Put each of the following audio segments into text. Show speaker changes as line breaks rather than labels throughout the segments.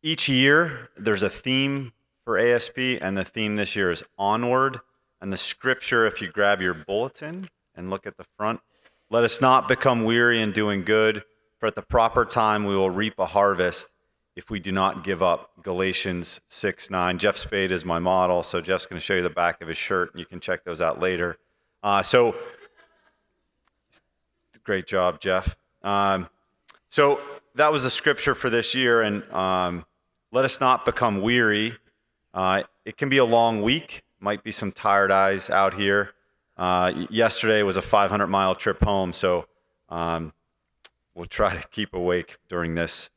Each year, there's a theme for ASP, and the theme this year is onward. And the scripture, if you grab your bulletin and look at the front, let us not become weary in doing good, for at the proper time we will reap a harvest if we do not give up. Galatians 6:9. Jeff Spade is my model, so Jeff's going to show you the back of his shirt, and you can check those out later. Great job, Jeff. So that was the scripture for this year, and let us not become weary. It can be a long week. Might be some tired eyes out here. Yesterday was a 500-mile trip home, so we'll try to keep awake during this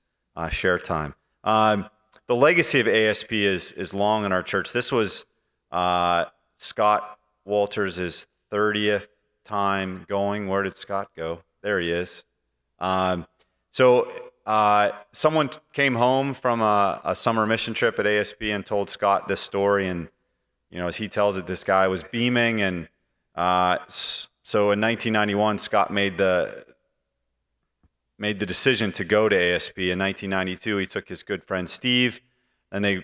share time. The legacy of ASP is long in our church. This was Scott Walters' 30th time going. Where did Scott go? There he is. Someone came home from a summer mission trip at ASP and told Scott this story, and as he tells it, this guy was beaming, and so in 1991, Scott made the decision to go to ASP. In 1992, he took his good friend Steve, and they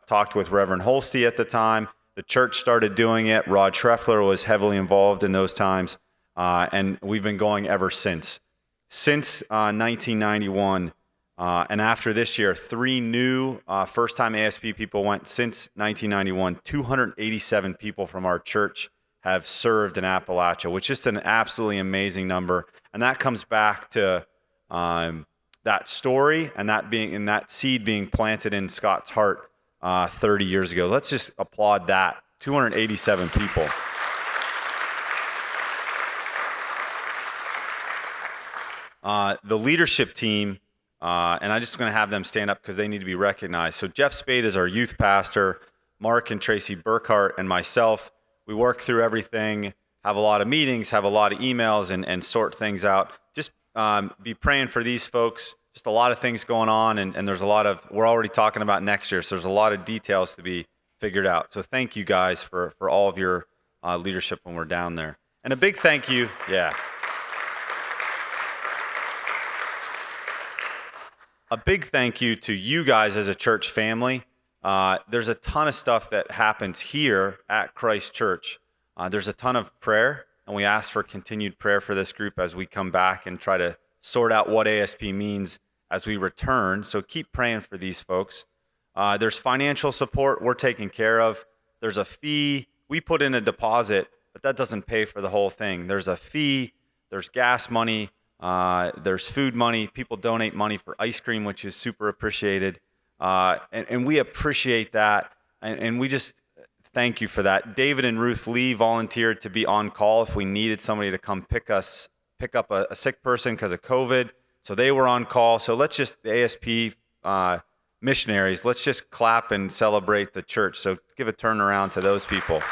talked with Reverend Holste at the time. The church started doing it. Rod Treffler was heavily involved in those times, and we've been going ever since. Since 1991, and after this year, 3 new first-time ASP people went. Since 1991, 287 people from our church have served in Appalachia, which is just an absolutely amazing number. And that comes back to that story and that seed being planted in Scott's heart 30 years ago. Let's just applaud that. 287 people. The leadership team, and I'm just going to have them stand up because they need to be recognized. So Jeff Spade is our youth pastor. Mark and Tracy Burkhart and myself, we work through everything, have a lot of meetings, have a lot of emails, and sort things out. Just be praying for these folks. Just a lot of things going on, and there's a lot of, we're already talking about next year, so there's a lot of details to be figured out. So thank you guys for all of your leadership when we're down there. And a big thank you, a big thank you to you guys as a church family. There's a ton of stuff that happens here at Christ Church. There's a ton of prayer, and we ask for continued prayer for this group as we come back and try to sort out what ASP means as we return. So keep praying for these folks. There's financial support we're taking care of. There's a fee. We put in a deposit, but that doesn't pay for the whole thing. There's a fee. There's gas money. There's food money. People donate money for ice cream, which is super appreciated. And we appreciate that. And we just thank you for that. David and Ruth Lee volunteered to be on call if we needed somebody to come pick up a sick person because of COVID. So they were on call. So let's just, the ASP missionaries, let's just clap and celebrate the church. So give a turnaround to those people.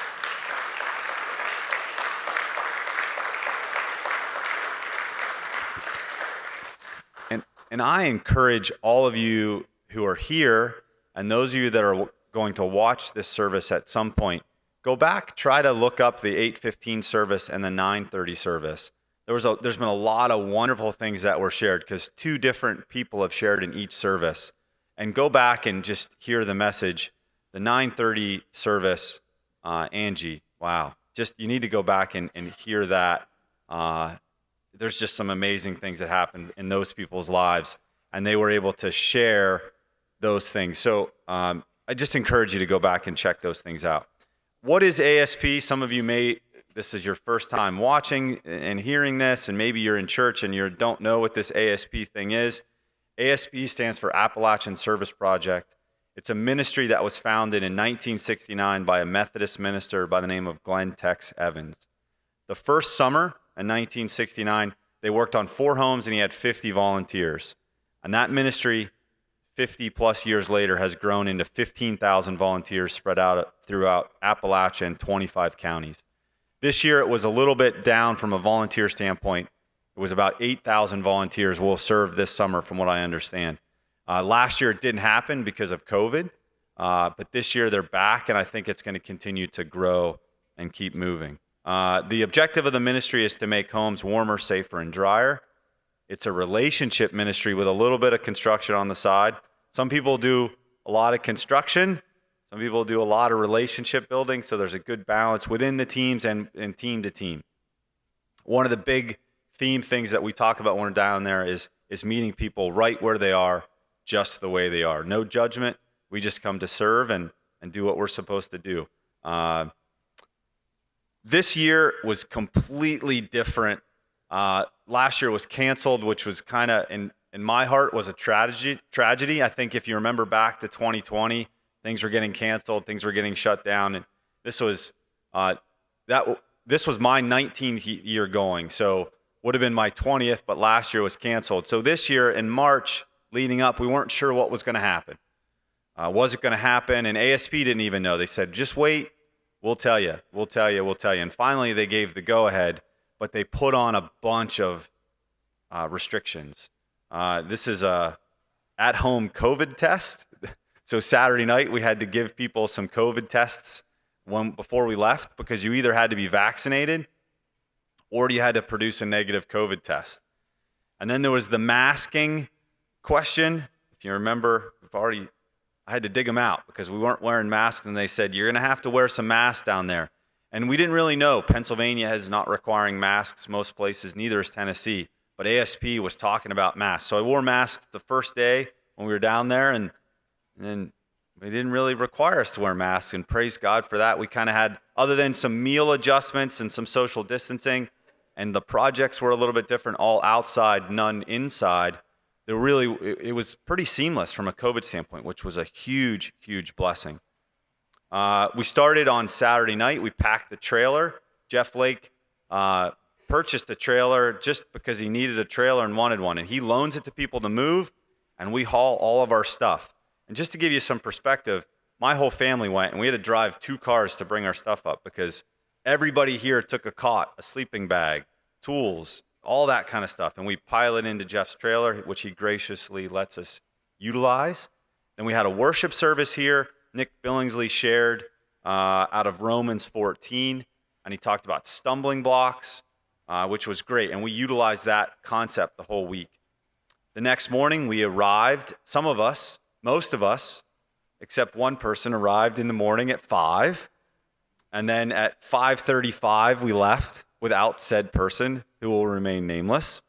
And I encourage all of you who are here and those of you that are going to watch this service at some point, go back, try to look up the 8:15 service and the 9:30 service. There's been a lot of wonderful things that were shared because 2 different people have shared in each service. And go back and just hear the message. The 9:30 service, Angie, wow. Just, you need to go back and hear that. There's just some amazing things that happened in those people's lives, and they were able to share those things. So I just encourage you to go back and check those things out. What is ASP? Some of you this is your first time watching and hearing this, and maybe you're in church and you don't know what this ASP thing is. ASP stands for Appalachian Service Project. It's a ministry that was founded in 1969 by a Methodist minister by the name of Glenn Tex Evans. The first summer in 1969, they worked on 4 homes and he had 50 volunteers. And that ministry, 50 plus years later, has grown into 15,000 volunteers spread out throughout Appalachia and 25 counties. This year, it was a little bit down from a volunteer standpoint. It was about 8,000 volunteers will serve this summer, from what I understand. Last year, it didn't happen because of COVID, but this year they're back, and I think it's going to continue to grow and keep moving. The objective of the ministry is to make homes warmer, safer, and drier. It's a relationship ministry with a little bit of construction on the side. Some people do a lot of construction. Some people do a lot of relationship building. So there's a good balance within the teams and team to team. One of the big theme things that we talk about when we're down there is meeting people right where they are, just the way they are. No judgment. We just come to serve and do what we're supposed to do. This year was completely different. Last year was canceled, which was kind of, in my heart, was a tragedy. I think if you remember back to 2020, things were getting canceled, things were getting shut down, and this was my 19th year going, so would have been my 20th, but last year was canceled. So this year in March, leading up, we weren't sure what was going to happen. Was it going to happen? And ASP didn't even know. They said, just wait, we'll tell you. And finally, they gave the go-ahead, but they put on a bunch of restrictions. This is a at-home COVID test. So Saturday night, we had to give people some COVID tests before we left, because you either had to be vaccinated or you had to produce a negative COVID test. And then there was the masking question. If you remember, I had to dig them out because we weren't wearing masks, and they said, you're going to have to wear some masks down there. And we didn't really know. Pennsylvania is not requiring masks most places, neither is Tennessee. But ASP was talking about masks. So I wore masks the first day when we were down there, and then they didn't really require us to wear masks, and praise God for that. We kind of had, other than some meal adjustments and some social distancing, and the projects were a little bit different, all outside, none inside. It was pretty seamless from a COVID standpoint, which was a huge, huge blessing. We started on Saturday night. We packed the trailer. Jeff Lake purchased the trailer just because he needed a trailer and wanted one, and he loans it to people to move, and we haul all of our stuff. And just to give you some perspective, my whole family went, and we had to drive 2 cars to bring our stuff up because everybody here took a cot, a sleeping bag, tools, all that kind of stuff. And we pile it into Jeff's trailer, which he graciously lets us utilize. Then we had a worship service here. Nick Billingsley shared out of Romans 14, and he talked about stumbling blocks, which was great. And we utilized that concept the whole week. The next morning, we arrived. Some of us, most of us, except one person, arrived in the morning at 5. And then at 5:35, we left without said person, who will remain nameless.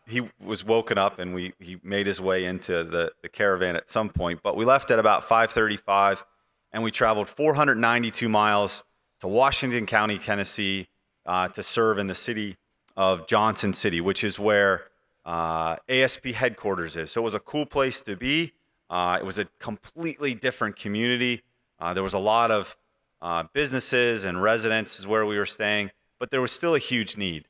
He was woken up, and he made his way into the caravan at some point. But we left at about 5:35, and we traveled 492 miles to Washington County, Tennessee, to serve in the city of Johnson City, which is where ASP headquarters is. So it was a cool place to be. It was a completely different community. There was a lot of businesses and residences where we were staying, but there was still a huge need.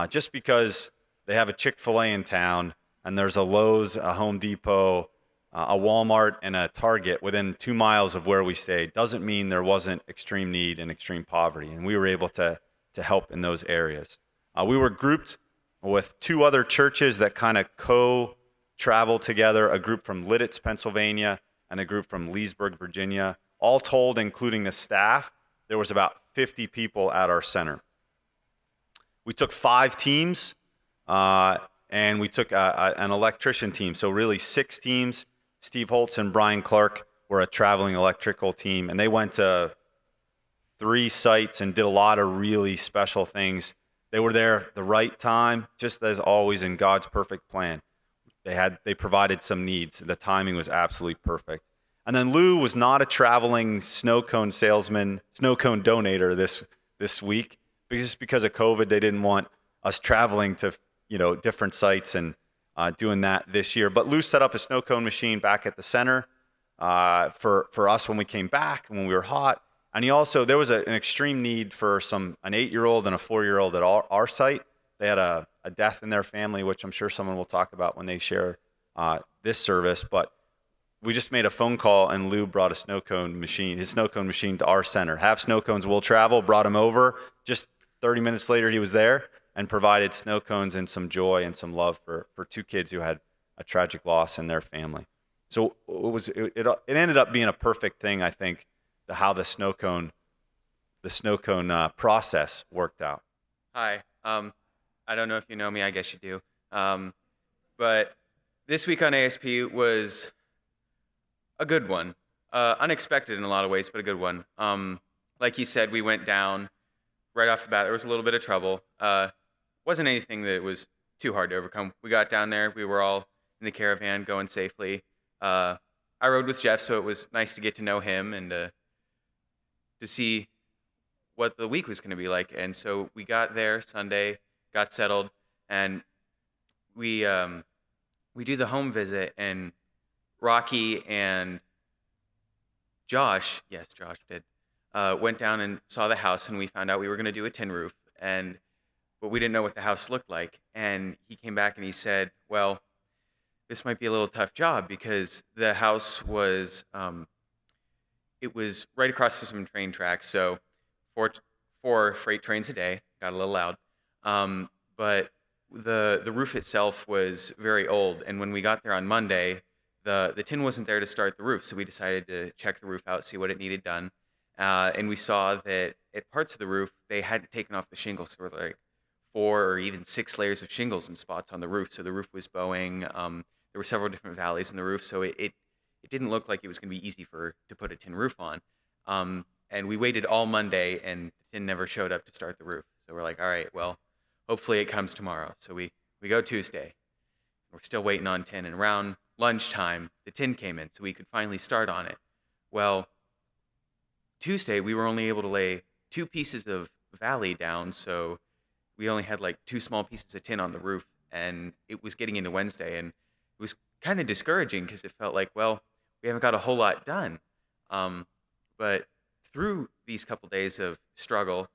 Just because they have a Chick-fil-A in town and there's a Lowe's, a Home Depot, a Walmart, and a Target within 2 miles of where we stayed doesn't mean there wasn't extreme need and extreme poverty, and we were able to help in those areas. We were grouped with 2 other churches that kind of co-traveled together, a group from Lidditz, Pennsylvania, and a group from Leesburg, Virginia. All told, including the staff, there was about 50 people at our center. We took 5 teams, and we took an electrician team, so really 6 teams. Steve Holtz and Brian Clark were a traveling electrical team, and they went to 3 sites and did a lot of really special things. They were there at the right time, just as always in God's perfect plan. They provided some needs. The timing was absolutely perfect. And then Lou was not a traveling snow cone salesman, snow cone donator this week, because of COVID. They didn't want us traveling to different sites and doing that this year. But Lou set up a snow cone machine back at the center for us when we came back, when we were hot. And there was an extreme need for an 8-year-old and a 4-year-old at our site. They had a death in their family, which I'm sure someone will talk about when they share this service. But we just made a phone call, and Lou brought his snow cone machine to our center. Have Snow Cones Will Travel brought him over. Just 30 minutes later, he was there and provided snow cones and some joy and some love for 2 kids who had a tragic loss in their family. So it ended up being a perfect thing, I think, how the snow cone process worked out.
Hi. I don't know if you know me. I guess you do. But this week on ASP was a good one. Unexpected in a lot of ways, but a good one. Like he said, we went down right off the bat. There was a little bit of trouble. Wasn't anything that was too hard to overcome. We got down there. We were all in the caravan going safely. I rode with Jeff, so it was nice to get to know him and to see what the week was going to be like. And so we got there Sunday, got settled, and we we do the home visit, and Rocky and Josh, yes, Josh did, went down and saw the house, and we found out we were going to do a tin roof, but we didn't know what the house looked like. And he came back and he said, "Well, this might be a little tough job because the house was it was right across from some train tracks, so four four freight trains a day. Got a little loud, but the roof itself was very old. And when we got there on Monday, the tin wasn't there to start the roof, so we decided to check the roof out, see what it needed done. And we saw that at parts of the roof they hadn't taken off the shingles, so there were like 4 or even 6 layers of shingles in spots on the roof. So the roof was bowing. There were several different valleys in the roof, so it didn't look like it was going to be easy to put a tin roof on. And we waited all Monday, and the tin never showed up to start the roof. So we're like, all right, well, hopefully it comes tomorrow. So we go Tuesday. We're still waiting on tin, and around lunchtime, the tin came in, so we could finally start on it. Well, Tuesday, we were only able to lay 2 pieces of valley down, so we only had like 2 small pieces of tin on the roof, and it was getting into Wednesday, and it was kind of discouraging because it felt like, well, we haven't got a whole lot done. But through these couple days of struggle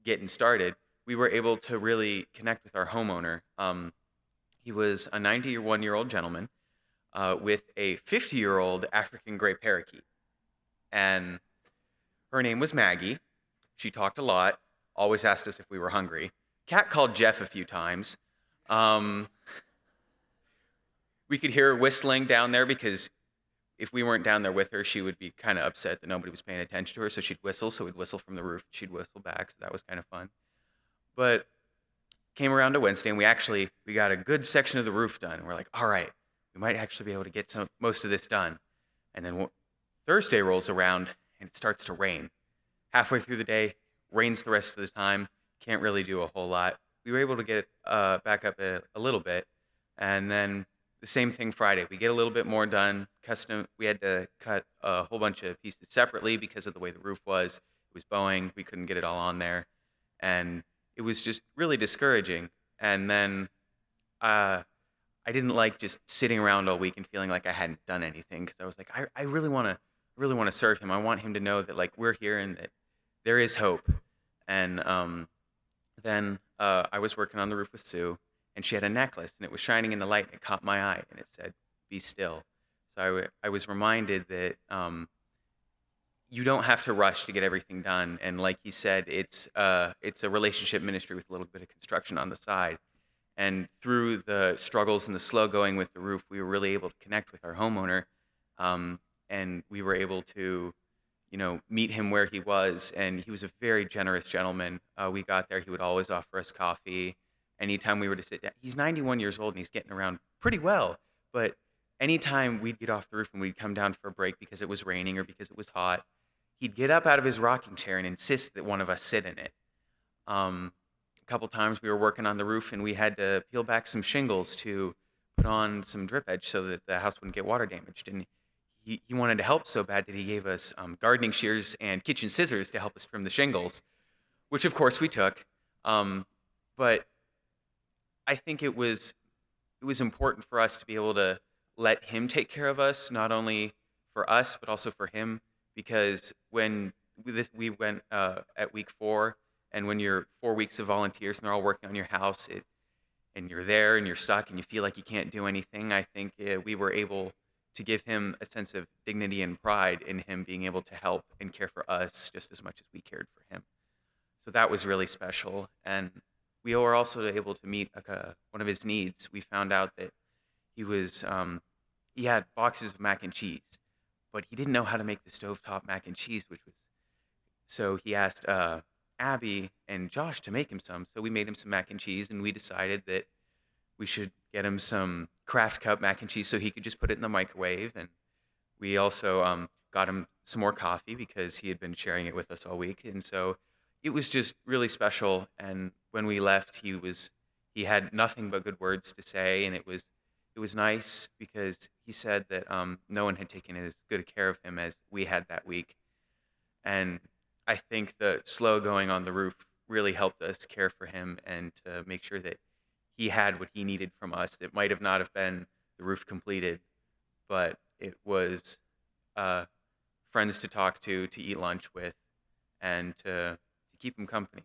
getting started, we were able to really connect with our homeowner. He was a 91-year-old gentleman with a 50-year-old African gray parakeet. And her name was Maggie. She talked a lot, always asked us if we were hungry. Cat called Jeff a few times. We could hear her whistling down there because if we weren't down there with her, she would be kind of upset that nobody was paying attention to her. So she'd whistle. So we'd whistle from the roof. She'd whistle back. So that was kind of fun. But came around to Wednesday, and we got a good section of the roof done. And we're like, all right, we might actually be able to get most of this done. And then Thursday rolls around, and it starts to rain. Halfway through the day, rains the rest of the time. Can't really do a whole lot. We were able to get back up a little bit, and then the same thing Friday. We get a little bit more done. We had to cut a whole bunch of pieces separately because of the way the roof was. It was bowing. We couldn't get it all on there, and it was just really discouraging. And then I didn't like just sitting around all week and feeling like I hadn't done anything because I was like, I really want to serve him. I want him to know that like we're here and that there is hope. And then I was working on the roof with Sue, and she had a necklace, and it was shining in the light, and it caught my eye, and it said, "Be still." So I was reminded that you don't have to rush to get everything done. And like he said, it's a relationship ministry with a little bit of construction on the side. And through the struggles and the slow going with the roof, we were really able to connect with our homeowner, and we were able to, meet him where he was. And he was a very generous gentleman. We got there, he would always offer us coffee. Anytime we were to sit down, he's 91 years old and he's getting around pretty well. But anytime we'd get off the roof and we'd come down for a break because it was raining or because it was hot, he'd get up out of his rocking chair and insist that one of us sit in it. A couple times we were working on the roof and we had to peel back some shingles to put on some drip edge so that the house wouldn't get water damaged. And he wanted to help so bad that he gave us gardening shears and kitchen scissors to help us trim the shingles, which of course we took. But I think it was important for us to be able to let him take care of us, not only for us but also for him, because when we went at week 4, and when you're 4 weeks of volunteers and they're all working on your house, and you're there and you're stuck and you feel like you can't do anything, I think we were able to give him a sense of dignity and pride in him being able to help and care for us just as much as we cared for him. So that was really special. And we were also able to meet one of his needs. We found out that he had boxes of mac and cheese, but he didn't know how to make the stovetop mac and cheese, so he asked Abby and Josh to make him some. So we made him some mac and cheese, and we decided that we should get him some Kraft Cup mac and cheese so he could just put it in the microwave. And we also got him some more coffee because he had been sharing it with us all week. And so it was just really special. And when we left, he had nothing but good words to say, and it was nice because he said that no one had taken as good care of him as we had that week. And I think the slow going on the roof really helped us care for him and to make sure that he had what he needed from us. It might have not have been the roof completed, but it was friends to talk to eat lunch with, and to keep him company.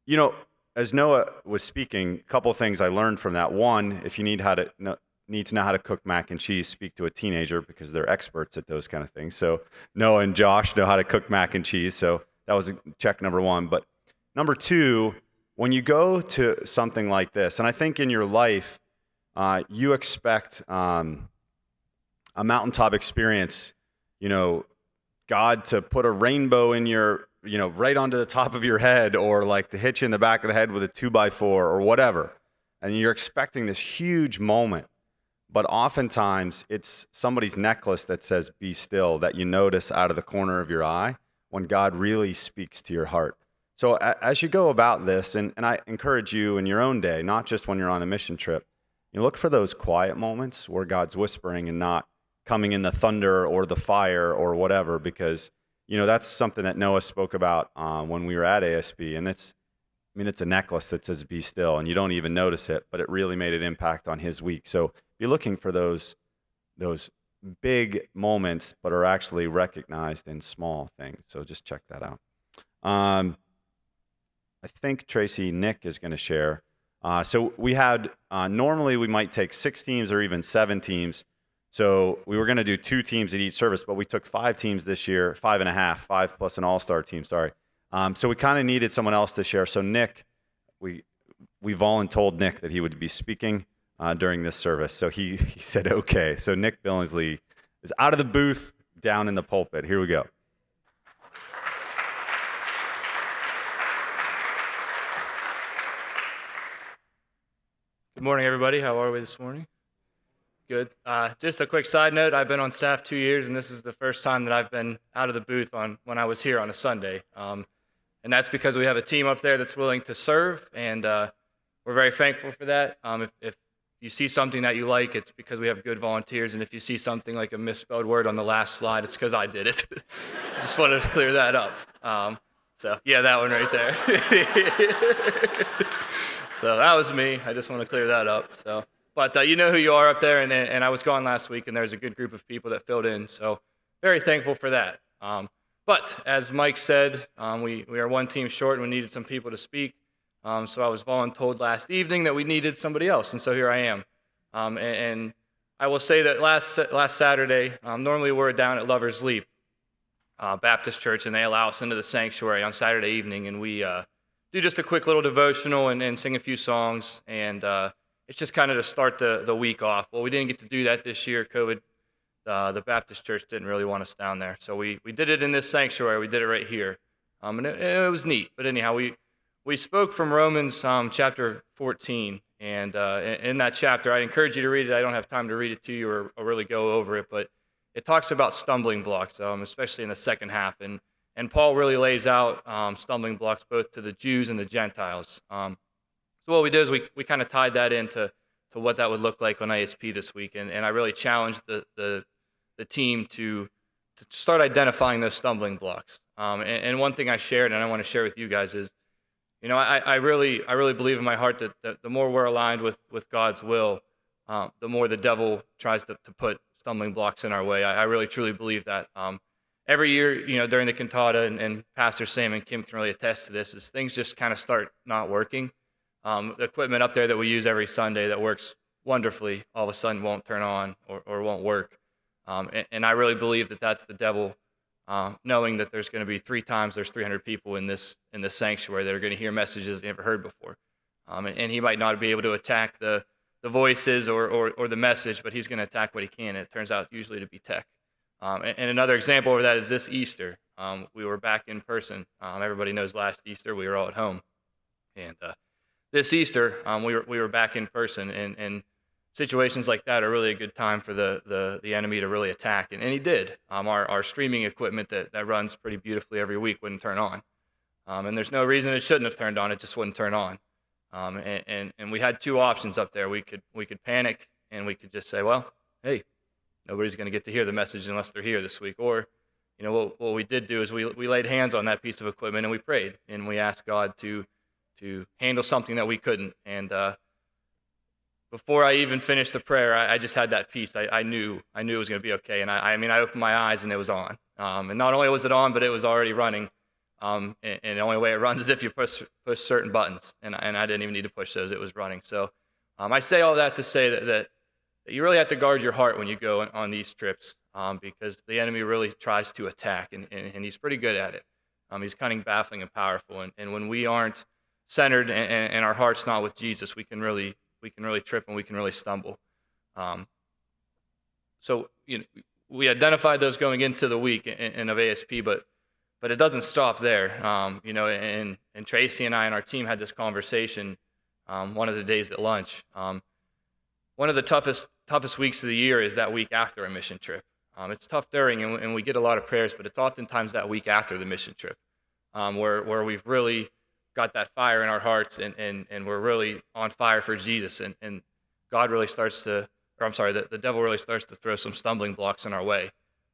You know, as Noah was speaking, a couple of things I learned from that. One, if you need to know how to cook mac and cheese, speak to a teenager because they're experts at those kind of things. So Noah and Josh know how to cook mac and cheese. So that was check number one. But number two, when you go to something like this, and I think in your life, you expect a mountaintop experience, God to put a rainbow in your, right onto the top of your head, or like to hit you in the back of the head with a 2x4 or whatever. And you're expecting this huge moment. But oftentimes it's somebody's necklace that says, be still, that you notice out of the corner of your eye when God really speaks to your heart. So as you go about this, and I encourage you in your own day, not just when you're on a mission trip, you look for those quiet moments where God's whispering and not coming in the thunder or the fire or whatever, because, that's something that Noah spoke about when we were at ASP. And it's a necklace that says, be still, and you don't even notice it, but it really made an impact on his week. So be looking for those big moments, but are actually recognized in small things. So just check that out. I think Nick is going to share. So we had, normally we might take 6 teams or even 7 teams. So we were going to do 2 teams at each service, but we took 5 teams this year, 5.5, 5 plus an all-star team, sorry. So we kind of needed someone else to share. So Nick, we voluntold Nick that he would be speaking during this service. So he said, okay. So Nick Billingsley is out of the booth, down in the pulpit. Here we go.
Good morning, everybody. How are we this morning? Good. Just a quick side note, I've been on staff 2 years, and this is the first time that I've been out of the booth when I was here on a Sunday. And that's because we have a team up there that's willing to serve, and we're very thankful for that. If you see something that you like, it's because we have good volunteers, and if you see something like a misspelled word on the last slide, it's because I did it. Just wanted to clear that up. So yeah, that one right there. So that was me. I just want to clear that up. But you know who you are up there, and I was gone last week, and there's a good group of people that filled in. So very thankful for that. But as Mike said, we are one team short, and we needed some people to speak. So I was voluntold last evening that we needed somebody else, and so here I am. And I will say that last Saturday, normally we're down at Lover's Leap Baptist Church, and they allow us into the sanctuary on Saturday evening, and we do just a quick little devotional and sing a few songs, and it's just kind of to start the week off. Well, we didn't get to do that this year. COVID, the Baptist church didn't really want us down there. So we did it in this sanctuary. We did it right here. And it was neat. But anyhow, we spoke from Romans chapter 14. And in that chapter, I encourage you to read it. I don't have time to read it to you or really go over it. But it talks about stumbling blocks, especially in the second half. And Paul really lays out stumbling blocks both to the Jews and the Gentiles. So what we did is we kind of tied that into what that would look like on ASP this week, and I really challenged the team to start identifying those stumbling blocks. And one thing I shared, and I want to share with you guys, is, I really believe in my heart that the more we're aligned with God's will, the more the devil tries to put stumbling blocks in our way. I really truly believe that. Every year, during the cantata, and Pastor Sam and Kim can really attest to this, is things just kind of start not working. The equipment up there that we use every Sunday that works wonderfully, all of a sudden won't turn on or won't work. And I really believe that that's the devil, knowing that there's going to be 3 times there's 300 people in this sanctuary that are going to hear messages they never heard before. And he might not be able to attack the voices or the message, but he's going to attack what he can, and it turns out usually to be tech. And another example of that is this Easter. We were back in person. Everybody knows last Easter we were all at home, and this Easter we were back in person, and situations like that are really a good time for the enemy to really attack, and he did. Our streaming equipment that runs pretty beautifully every week wouldn't turn on, and there's no reason it shouldn't have turned on. It just wouldn't turn on. And we had two options up there. We could panic, and we could just say, well, hey, nobody's going to get to hear the message unless they're here this week. Or, what we did do is we laid hands on that piece of equipment and we prayed, and we asked God to handle something that we couldn't. And before I even finished the prayer, I just had that peace. I knew it was going to be okay. And I opened my eyes and it was on. And not only was it on, but it was already running. And the only way it runs is if you push certain buttons, and I didn't even need to push those; it was running. So I say all that to say that you really have to guard your heart when you go on these trips, because the enemy really tries to attack, and he's pretty good at it. He's cunning, baffling, and powerful. And when we aren't centered and our heart's not with Jesus, we can really trip and we can really stumble. So we identified those going into the week in of ASP, but it doesn't stop there. And Tracy and I and our team had this conversation one of the days at lunch. One of the toughest weeks of the year is that week after a mission trip. It's tough during, and we get a lot of prayers, but it's oftentimes that week after the mission trip where we've really got that fire in our hearts, and we're really on fire for Jesus, and God really starts to, or I'm sorry, the devil really starts to throw some stumbling blocks in our way.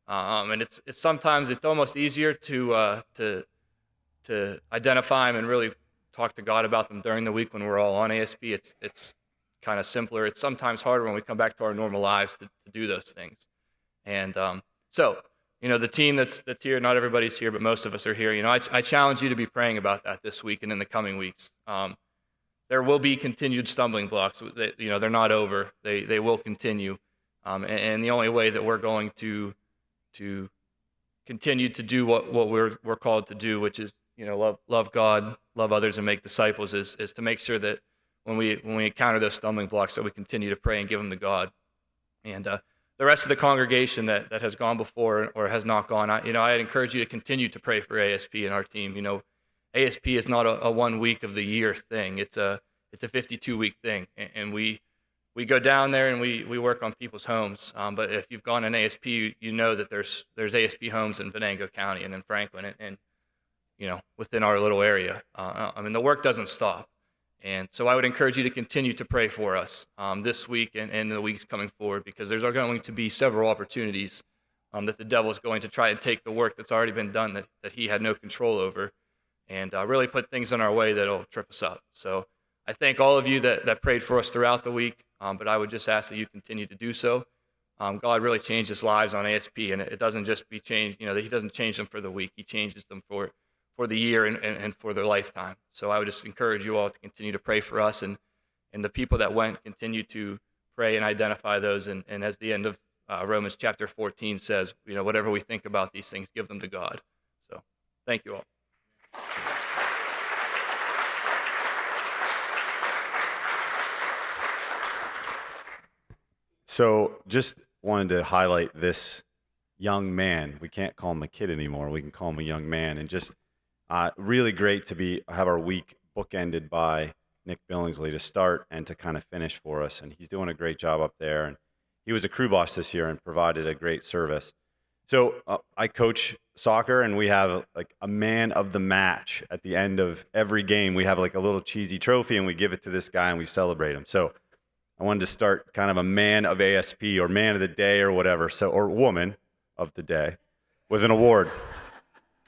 And it's sometimes it's almost easier to identify them and really talk to God about them during the week when we're all on ASP. It's kind of simpler. It's sometimes harder when we come back to our normal lives to do those things. And so the team that's here, not everybody's here, but most of us are here. I challenge you to be praying about that this week and in the coming weeks. There will be continued stumbling blocks. They're not over. They will continue. And the only way that we're going to continue to do what we're called to do, which is love God, love others, and make disciples, is to make sure that when we encounter those stumbling blocks, that we continue to pray and give them to God. And the rest of the congregation that has gone before or has not gone, I'd encourage you to continue to pray for ASP and our team. ASP is not a 1 week of the year thing. It's a 52-week thing, and we go down there and we work on people's homes. But if you've gone in ASP, you know that there's ASP homes in Venango County and in Franklin and within our little area. The work doesn't stop. And so I would encourage you to continue to pray for us this week and the weeks coming forward, because there's going to be several opportunities that the devil is going to try and take the work that's already been done that he had no control over, and really put things in our way that'll trip us up. So I thank all of you that prayed for us throughout the week, but I would just ask that you continue to do so. God really changes lives on ASP, and it doesn't just be changed. He doesn't change them for the week. He changes them for the year and for their lifetime. So I would just encourage you all to continue to pray for us, and the people that went, continue to pray and identify those. And as the end of Romans chapter 14 says, whatever we think about these things, give them to God. So thank you all.
So just wanted to highlight this young man. We can't call him a kid anymore. We can call him a young man. And just really great to have our week bookended by Nick Billingsley to start and to kind of finish for us. And he's doing a great job up there. And he was a crew boss this year and provided a great service. So I coach soccer, and we have like a man of the match at the end of every game. We have like a little cheesy trophy, and we give it to this guy and we celebrate him. So I wanted to start kind of a man of ASP or man of the day or whatever, or woman of the day with an award.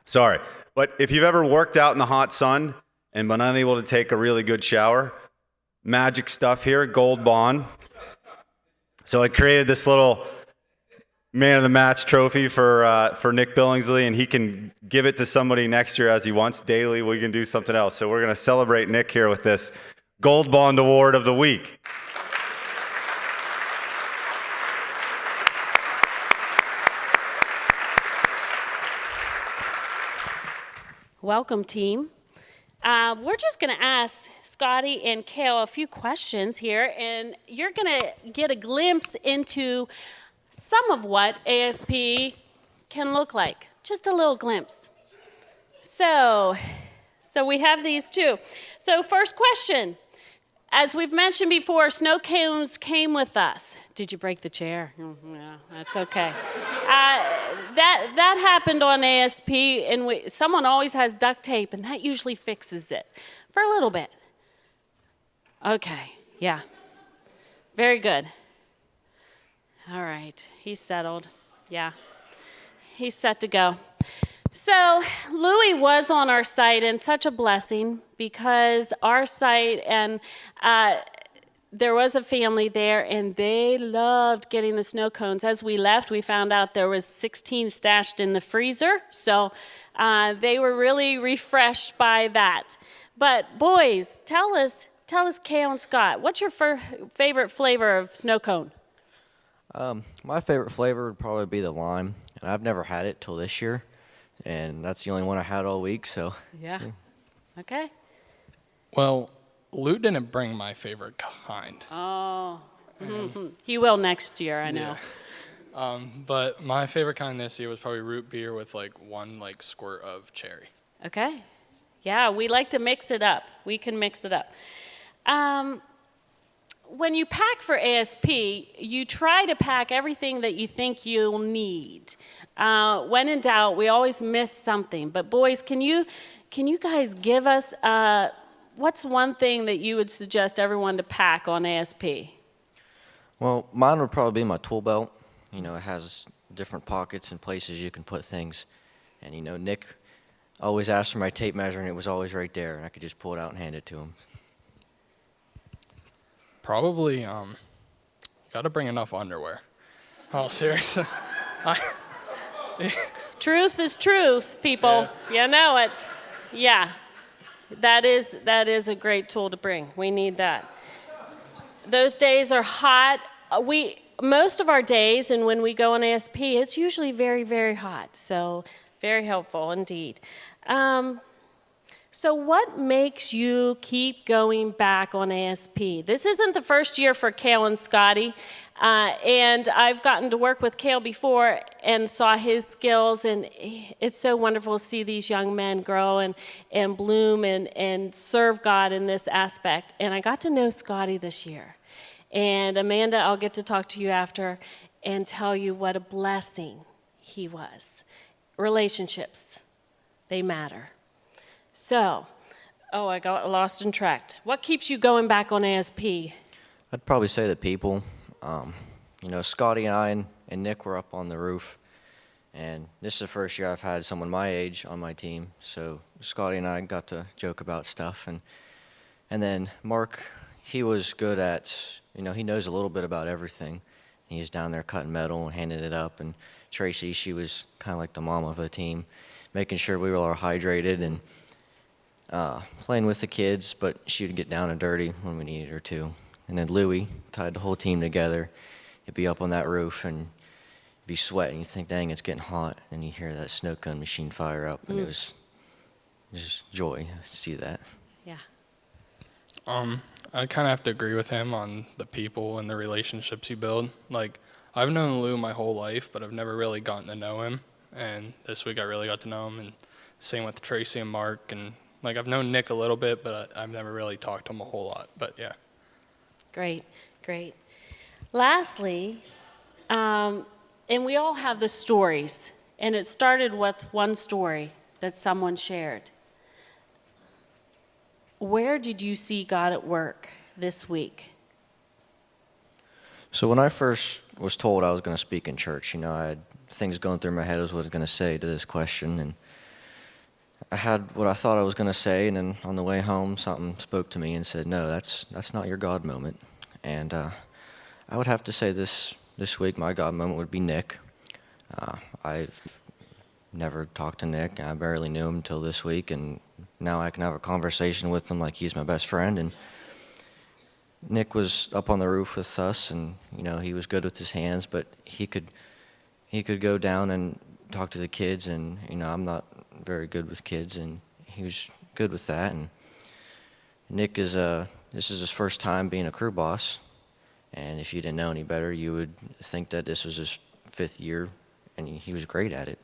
Sorry. But if you've ever worked out in the hot sun and been unable to take a really good shower, magic stuff here, Gold Bond. So I created this little man of the match trophy for Nick Billingsley, and he can give it to somebody next year as he wants. Daily, we can do something else. So we're going to celebrate Nick here with this Gold Bond Award of the week.
Welcome, team. We're just going to ask Scotty and Kale a few questions here, and you're going to get a glimpse into some of what ASP can look like. Just a little glimpse. So we have these two. So first question. As we've mentioned before, snow cones came with us. Did you break the chair? Yeah, that's okay. That happened on ASP, and someone always has duct tape, and that usually fixes it for a little bit. Okay, yeah. Very good. All right, he's settled. Yeah, he's set to go. So Louis was on our site, and such a blessing, because our site, and there was a family there, and they loved getting the snow cones. As we left, we found out there was 16 stashed in the freezer, so they were really refreshed by that. But boys, tell us, Kale and Scott, what's your favorite flavor of snow cone?
My favorite flavor would probably be the lime, and I've never had it till this year. And that's the only one I had all week, so.
Yeah. Okay.
Well, Lou didn't bring my favorite kind.
Oh. He will next year, I know.
Yeah. But my favorite kind this year was probably root beer with like one like squirt of cherry.
Okay. Yeah, we like to mix it up. We can mix it up. When you pack for ASP, you try to pack everything that you think you'll need. When in doubt, we always miss something. But boys, can you guys give us what's one thing that you would suggest everyone to pack on ASP?
Well, mine would probably be my tool belt. You know, it has different pockets and places you can put things. And, you know, Nick always asked for my tape measure, and it was always right there, and I could just pull it out and hand it to him.
Probably, got to bring enough underwear. Oh, seriously.
Truth is truth, people. Yeah. You know it. Yeah. That is a great tool to bring. We need that. Those days are hot. Most of our days, and when we go on ASP, it's usually very, very hot. So very helpful indeed. So what makes you keep going back on ASP? This isn't the first year for Kale and Scotty, and I've gotten to work with Kale before and saw his skills, and it's so wonderful to see these young men grow and bloom and serve God in this aspect. And I got to know Scotty this year. And Amanda, I'll get to talk to you after and tell you what a blessing he was. Relationships, they matter. So, I got lost in track. What keeps you going back on ASP?
I'd probably say the people. You know, Scotty and I and Nick were up on the roof, and this is the first year I've had someone my age on my team. So Scotty and I got to joke about stuff, and then Mark, he was good at, you know, he knows a little bit about everything. He's down there cutting metal and handing it up, and Tracy, she was kind of like the mom of the team, making sure we were all hydrated and playing with the kids, but she would get down and dirty when we needed her to. And then Louie tied the whole team together. You'd be up on that roof and be sweating. You think, dang, it's getting hot. And you hear that snow cone machine fire up, and it was just joy to see that.
Yeah.
I kind of have to agree with him on the people and the relationships you build. Like, I've known Lou my whole life, but I've never really gotten to know him. And this week I really got to know him, and same with Tracy and Mark. And like, I've known Nick a little bit, but I've never really talked to him a whole lot. But yeah.
Great. Lastly, and we all have the stories, and it started with one story that someone shared. Where did you see God at work this week?
So when I first was told I was going to speak in church, you know, I had things going through my head as what I was going to say to this question, and I had what I thought I was going to say, and then on the way home, something spoke to me and said, no, that's not your God moment. And I would have to say this week, my God moment would be Nick. I've never talked to Nick. I barely knew him until this week, and now I can have a conversation with him like he's my best friend. And Nick was up on the roof with us, and you know, he was good with his hands, but he could go down and talk to the kids, and you know, I'm not very good with kids, and he was good with that. And Nick is this is his first time being a crew boss, and if you didn't know any better, you would think that this was his 5th year, and he was great at it.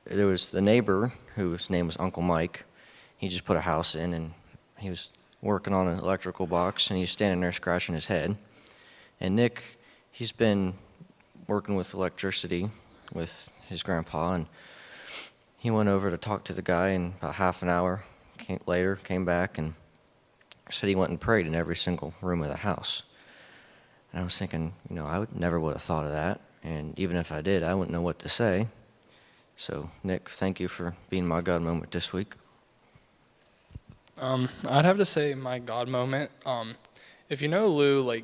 There was the neighbor whose name was Uncle Mike. He just put a house in, and he was working on an electrical box, and he was standing there scratching his head. And Nick, he's been working with electricity with his grandpa, and he went over to talk to the guy, and about half an hour later came back and said he went and prayed in every single room of the house. And I was thinking, I never would have thought of that, and even if I did, I wouldn't know what to say. So, Nick, thank you for being my God moment this week.
I'd have to say my God moment. If you know Lou,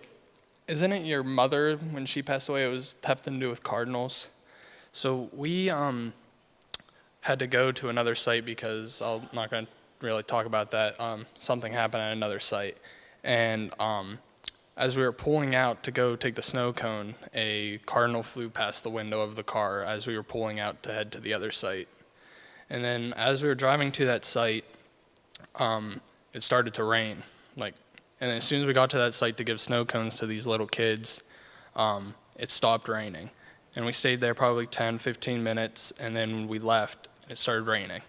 isn't it your mother, when she passed away, it was something to do with Cardinals? So we had to go to another site because I'm not going to really talk about that. Something happened at another site. And as we were pulling out to go take the snow cone, a cardinal flew past the window of the car as we were pulling out to head to the other site. And then as we were driving to that site, it started to rain. And as soon as we got to that site to give snow cones to these little kids, it stopped raining. And we stayed there probably 10, 15 minutes, and then we left, and it started raining.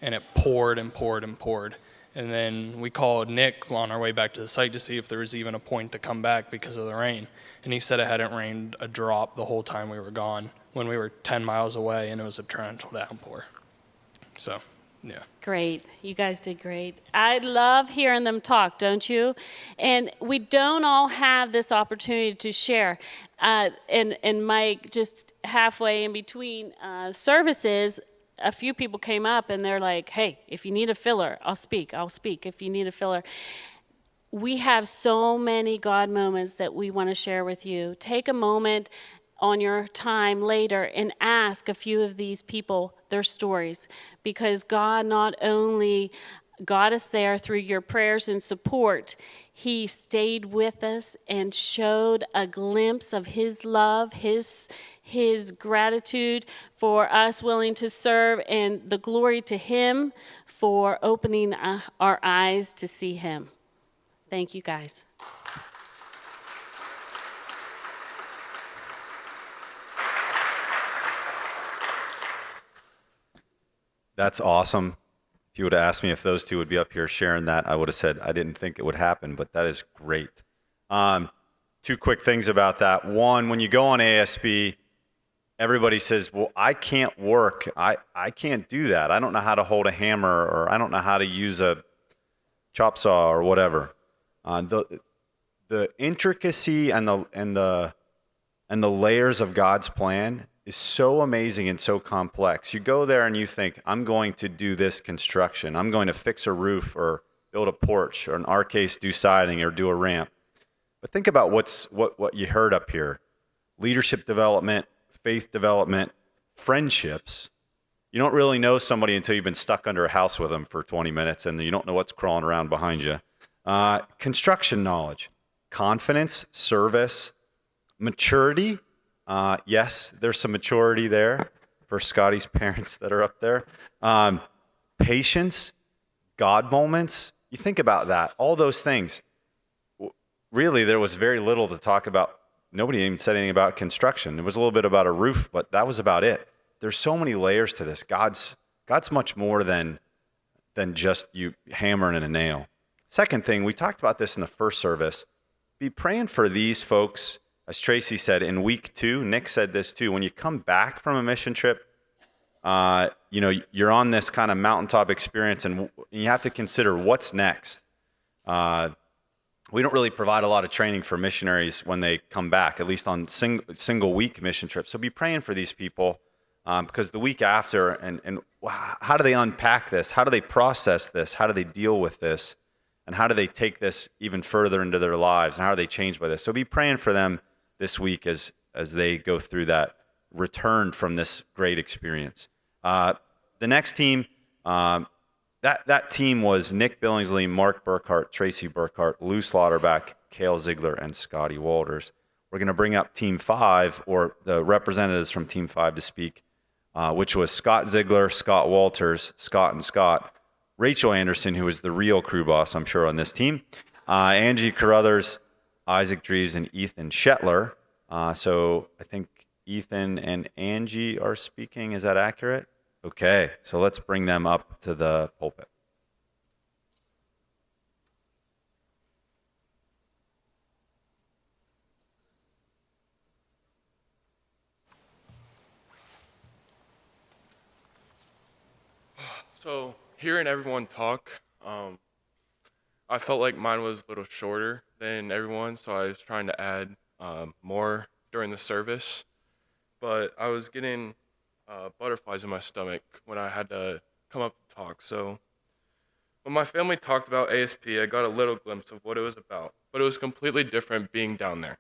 And it poured and poured and poured. And then we called Nick on our way back to the site to see if there was even a point to come back because of the rain. And he said it hadn't rained a drop the whole time we were gone, when we were 10 miles away, and it was a torrential downpour. So, yeah.
Great. You guys did great. I love hearing them talk, don't you? And we don't all have this opportunity to share. And Mike, just halfway in between services, a few people came up and they're like, hey, if you need a filler, I'll speak if you need a filler. We have so many God moments that we want to share with you. Take a moment on your time later and ask a few of these people their stories, because God not only got us there through your prayers and support, he stayed with us and showed a glimpse of his love, his gratitude for us willing to serve, and the glory to him for opening our eyes to see him. Thank you, guys.
That's awesome. If you would have asked me if those two would be up here sharing that, I would have said I didn't think it would happen, but that is great. Two quick things about that. One, when you go on ASP, everybody says, well, I can't work. I can't do that. I don't know how to hold a hammer, or I don't know how to use a chop saw or whatever. The intricacy and the layers of God's plan is so amazing and so complex. You go there and you think, I'm going to do this construction. I'm going to fix a roof or build a porch, or in our case, do siding or do a ramp. But think about what you heard up here. Leadership development, faith development, friendships. You don't really know somebody until you've been stuck under a house with them for 20 minutes and you don't know what's crawling around behind you. Construction knowledge, confidence, service, maturity. Yes, there's some maturity there for Scotty's parents that are up there. Patience, God moments. You think about that, all those things. Really, there was very little to talk about. Nobody even said anything about construction. It was a little bit about a roof, but that was about it. There's so many layers to this. God's much more than just you hammering in a nail. Second thing, we talked about this in the first service. Be praying for these folks. As Tracy said, in week 2, Nick said this too, when you come back from a mission trip, you're on this kind of mountaintop experience, and you have to consider what's next. We don't really provide a lot of training for missionaries when they come back, at least on single week mission trips. So be praying for these people, because the week after, and how do they unpack this? How do they process this? How do they deal with this? And how do they take this even further into their lives? And how are they changed by this? So be praying for them this week as they go through that return from this great experience. The next team, that team was Nick Billingsley, Mark Burkhart, Tracy Burkhart, Lou Slaughterback, Cale Ziegler, and Scotty Walters. We're going to bring up Team 5, or the representatives from Team 5 to speak, which was Scott Ziegler, Scott Walters, Scott and Scott. Rachel Anderson, who is the real crew boss, I'm sure, on this team, Angie Carruthers, Isaac Dreves, and Ethan Shetler. So I think Ethan and Angie are speaking. Is that accurate? Okay, so let's bring them up to the pulpit.
So hearing everyone talk, I felt like mine was a little shorter than everyone, so I was trying to add more during the service. But I was getting butterflies in my stomach when I had to come up to talk. So when my family talked about ASP, I got a little glimpse of what it was about, but it was completely different being down there.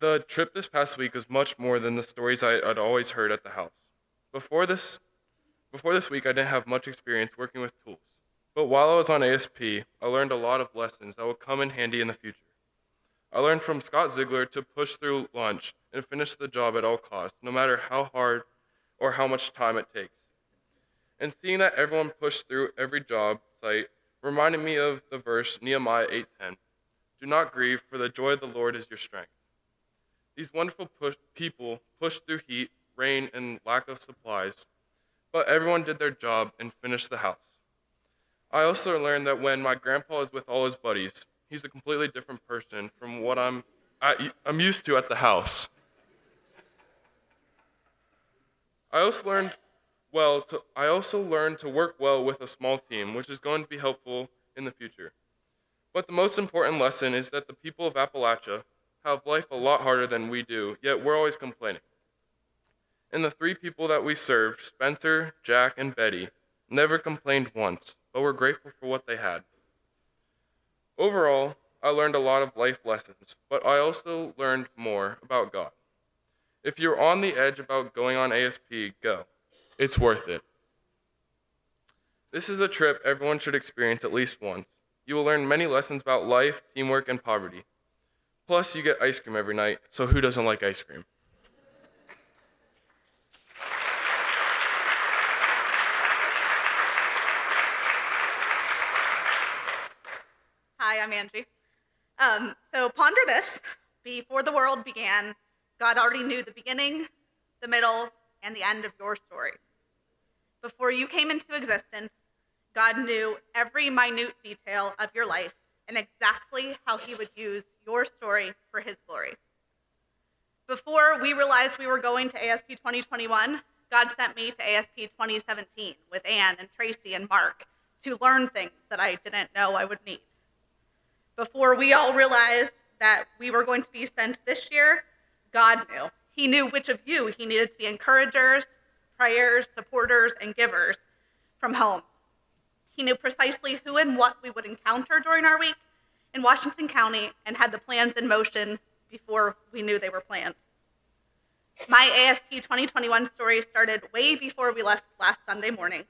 The trip this past week was much more than the stories I'd always heard at the house. Before this week, I didn't have much experience working with tools. But while I was on ASP, I learned a lot of lessons that will come in handy in the future. I learned from Scott Ziegler to push through lunch and finish the job at all costs, no matter how hard or how much time it takes. And seeing that everyone pushed through every job site reminded me of the verse Nehemiah 8:10. Do not grieve, for the joy of the Lord is your strength. These wonderful people pushed through heat, rain, and lack of supplies, but everyone did their job and finished the house. I also learned that when my grandpa is with all his buddies, he's a completely different person from what I'm used to at the house. I also learned to work well with a small team, which is going to be helpful in the future. But the most important lesson is that the people of Appalachia have life a lot harder than we do, yet we're always complaining. And the three people that we served, Spencer, Jack, and Betty, never complained once, but were grateful for what they had. Overall, I learned a lot of life lessons, but I also learned more about God. If you're on the edge about going on ASP, go. It's worth it. This is a trip everyone should experience at least once. You will learn many lessons about life, teamwork, and poverty. Plus, you get ice cream every night, so who doesn't like ice cream?
Hi, I'm Angie. So ponder this. Before the world began, God already knew the beginning, the middle, and the end of your story. Before you came into existence, God knew every minute detail of your life and exactly how he would use your story for his glory. Before we realized we were going to ASP 2021, God sent me to ASP 2017 with Ann and Tracy and Mark to learn things that I didn't know I would need. Before we all realized that we were going to be sent this year, God knew. He knew which of you he needed to be encouragers, prayers, supporters, and givers from home. He knew precisely who and what we would encounter during our week in Washington County and had the plans in motion before we knew they were plans. My ASP 2021 story started way before we left last Sunday morning.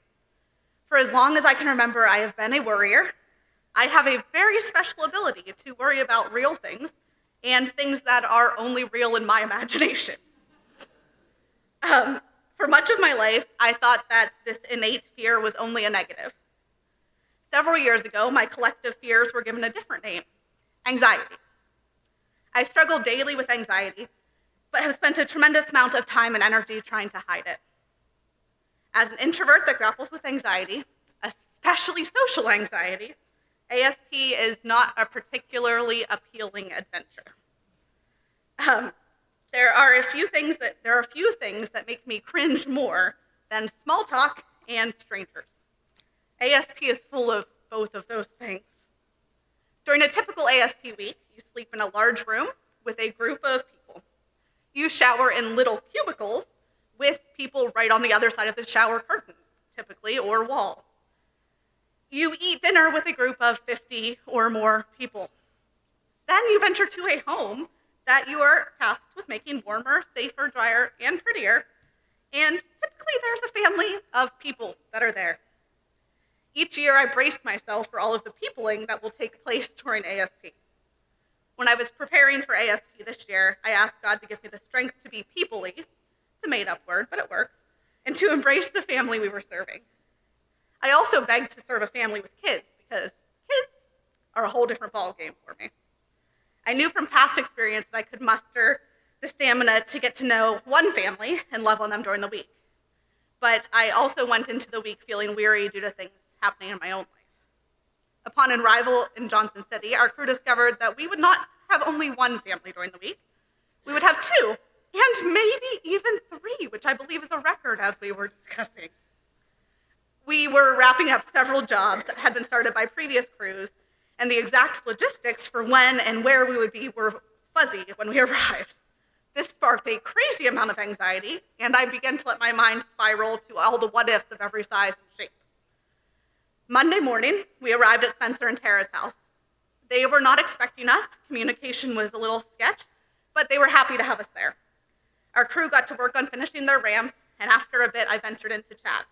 For as long as I can remember, I have been a worrier. I have a very special ability to worry about real things and things that are only real in my imagination. For much of my life, I thought that this innate fear was only a negative. Several years ago, my collective fears were given a different name: anxiety. I struggle daily with anxiety, but have spent a tremendous amount of time and energy trying to hide it. As an introvert that grapples with anxiety, especially social anxiety, ASP is not a particularly appealing adventure. There are a few things that make me cringe more than small talk and strangers. ASP is full of both of those things. During a typical ASP week, you sleep in a large room with a group of people. You shower in little cubicles with people right on the other side of the shower curtain, typically, or wall. You eat dinner with a group of 50 or more people. Then you venture to a home that you are tasked with making warmer, safer, drier, and prettier, and typically there's a family of people that are there. Each year I brace myself for all of the peopling that will take place during ASP. When I was preparing for ASP this year, I asked God to give me the strength to be peoply, it's a made-up word, but it works, and to embrace the family we were serving. I also begged to serve a family with kids because kids are a whole different ballgame for me. I knew from past experience that I could muster the stamina to get to know one family and love on them during the week. But I also went into the week feeling weary due to things happening in my own life. Upon arrival in Johnson City, our crew discovered that we would not have only one family during the week. We would have two, and maybe even three, which I believe is a record as we were discussing. We were wrapping up several jobs that had been started by previous crews, and the exact logistics for when and where we would be were fuzzy when we arrived. This sparked a crazy amount of anxiety, and I began to let my mind spiral to all the what-ifs of every size and shape. Monday morning, we arrived at Spencer and Tara's house. They were not expecting us. Communication was a little sketch, but they were happy to have us there. Our crew got to work on finishing their ramp, and after a bit, I ventured into chat.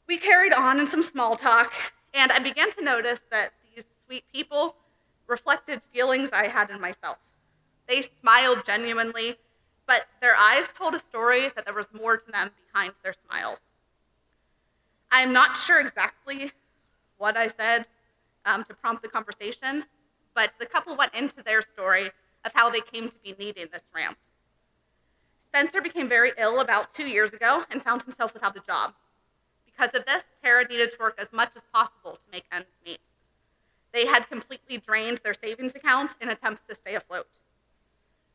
We carried on in some small talk, and I began to notice that these sweet people reflected feelings I had in myself. They smiled genuinely, but their eyes told a story that there was more to them behind their smiles. I'm not sure exactly what I said to prompt the conversation, but the couple went into their story of how they came to be needing this ramp. Spencer became very ill about 2 years ago and found himself without a job. Because of this, Tara needed to work as much as possible to make ends meet. They had completely drained their savings account in attempts to stay afloat.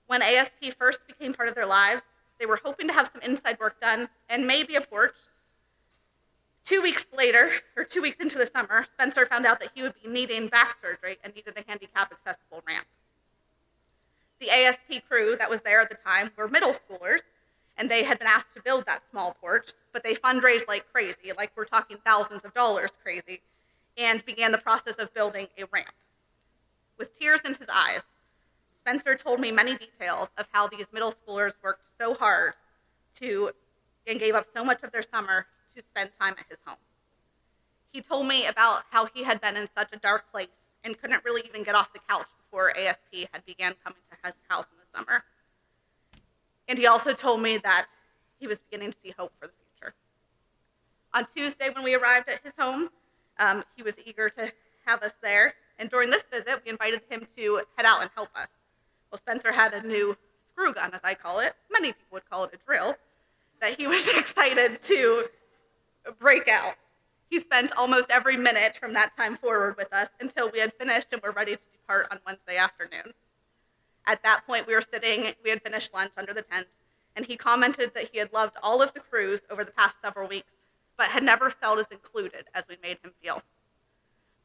When ASP first became part of their lives, they were hoping to have some inside work done and maybe a porch. 2 weeks later, or 2 weeks into the summer, Spencer found out that he would be needing back surgery and needed a handicap-accessible ramp. The ASP crew that was there at the time were middle schoolers, and they had been asked to build that small porch, but they fundraised like crazy, like we're talking thousands of dollars crazy, and began the process of building a ramp. With tears in his eyes, Spencer told me many details of how these middle schoolers worked so hard and gave up so much of their summer to spend time at his home. He told me about how he had been in such a dark place and couldn't really even get off the couch before ASP had began coming to his house in the summer. And he also told me that he was beginning to see hope for the future. On Tuesday, when we arrived at his home, he was eager to have us there. And during this visit, we invited him to head out and help us. Well, Spencer had a new screw gun, as I call it. Many people would call it a drill, that he was excited to break out. He spent almost every minute from that time forward with us until we had finished and were ready to depart on Wednesday afternoon. At that point, we had finished lunch under the tent, and he commented that he had loved all of the crews over the past several weeks, but had never felt as included as we made him feel.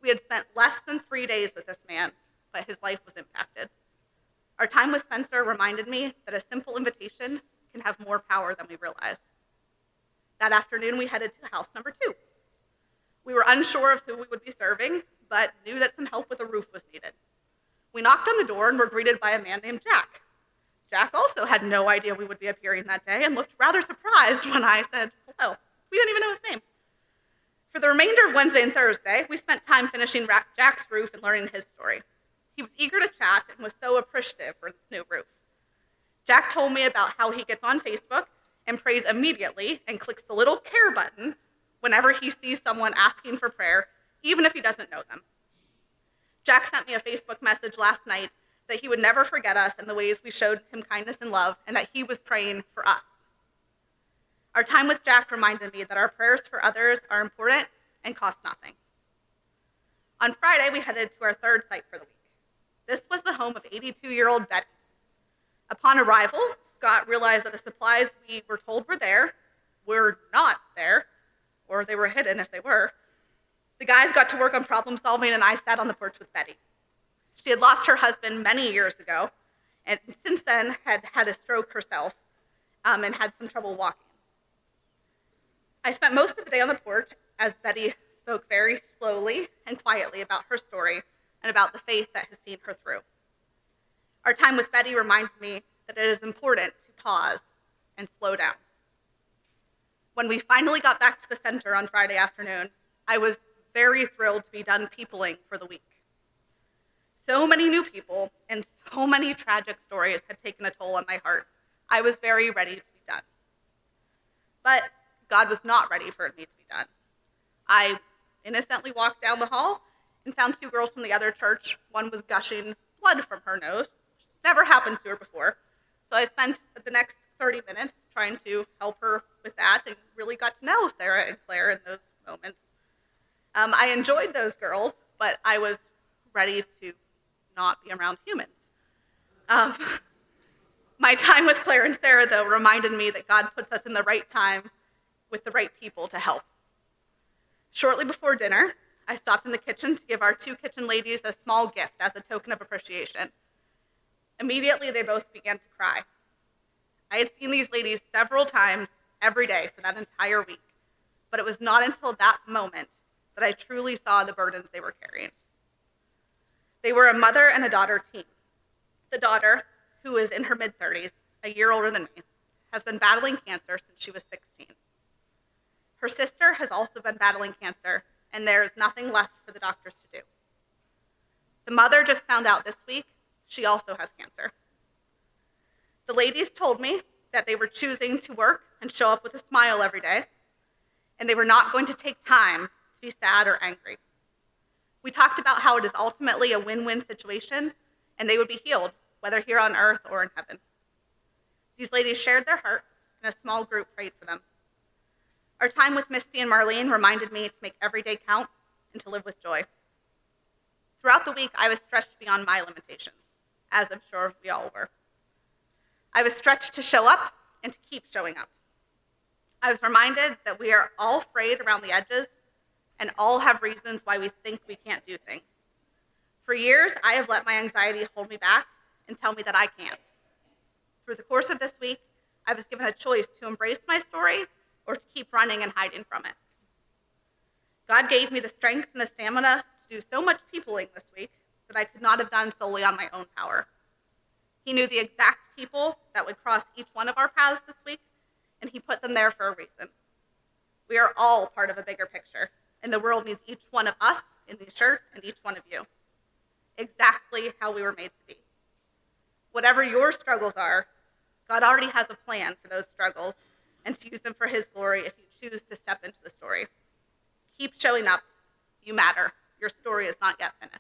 We had spent less than 3 days with this man, but his life was impacted. Our time with Spencer reminded me that a simple invitation can have more power than we realize. That afternoon, we headed to house number 2. We were unsure of who we would be serving, but knew that some help with a roof was needed. We knocked on the door and were greeted by a man named Jack. Jack also had no idea we would be appearing that day and looked rather surprised when I said hello. We didn't even know his name. For the remainder of Wednesday and Thursday, we spent time finishing Jack's roof and learning his story. He was eager to chat and was so appreciative for this new roof. Jack told me about how he gets on Facebook and prays immediately and clicks the little care button whenever he sees someone asking for prayer, even if he doesn't know them. Jack sent me a Facebook message last night that he would never forget us and the ways we showed him kindness and love, and that he was praying for us. Our time with Jack reminded me that our prayers for others are important and cost nothing. On Friday, we headed to our third site for the week. This was the home of 82-year-old Betty. Upon arrival, Scott realized that the supplies we were told were there were not there, or they were hidden if they were. The guys got to work on problem solving, and I sat on the porch with Betty. She had lost her husband many years ago, and since then had had a stroke herself and had some trouble walking. I spent most of the day on the porch as Betty spoke very slowly and quietly about her story and about the faith that has seen her through. Our time with Betty reminded me that it is important to pause and slow down. When we finally got back to the center on Friday afternoon, I was very thrilled to be done peopling for the week. So many new people and so many tragic stories had taken a toll on my heart. I was very ready to be done. But God was not ready for me to be done. I innocently walked down the hall and found two girls from the other church. One was gushing blood from her nose. Never happened to her before. So I spent the next 30 minutes trying to help her with that and really got to know Sarah and Claire in those moments. I enjoyed those girls, but I was ready to not be around humans. My time with Claire and Sarah, though, reminded me that God puts us in the right time with the right people to help. Shortly before dinner, I stopped in the kitchen to give our two kitchen ladies a small gift as a token of appreciation. Immediately, they both began to cry. I had seen these ladies several times every day for that entire week, but it was not until that moment that I truly saw the burdens they were carrying. They were a mother and a daughter team. The daughter, who is in her mid-30s, a year older than me, has been battling cancer since she was 16. Her sister has also been battling cancer, and there is nothing left for the doctors to do. The mother just found out this week she also has cancer. The ladies told me that they were choosing to work and show up with a smile every day, and they were not going to take time to be sad or angry. We talked about how it is ultimately a win-win situation, and they would be healed, whether here on earth or in heaven. These ladies shared their hearts, and a small group prayed for them. Our time with Misty and Marlene reminded me to make every day count and to live with joy. Throughout the week, I was stretched beyond my limitations, as I'm sure we all were. I was stretched to show up and to keep showing up. I was reminded that we are all frayed around the edges and all have reasons why we think we can't do things. For years, I have let my anxiety hold me back and tell me that I can't. Through the course of this week, I was given a choice to embrace my story or to keep running and hiding from it. God gave me the strength and the stamina to do so much peopling this week that I could not have done solely on my own power. He knew the exact people that would cross each one of our paths this week, and he put them there for a reason. We are all part of a bigger picture, and the world needs each one of us in these shirts and each one of you. Exactly how we were made to be. Whatever your struggles are, God already has a plan for those struggles and to use them for his glory if you choose to step into the story. Keep showing up. You matter. Your story is not yet finished.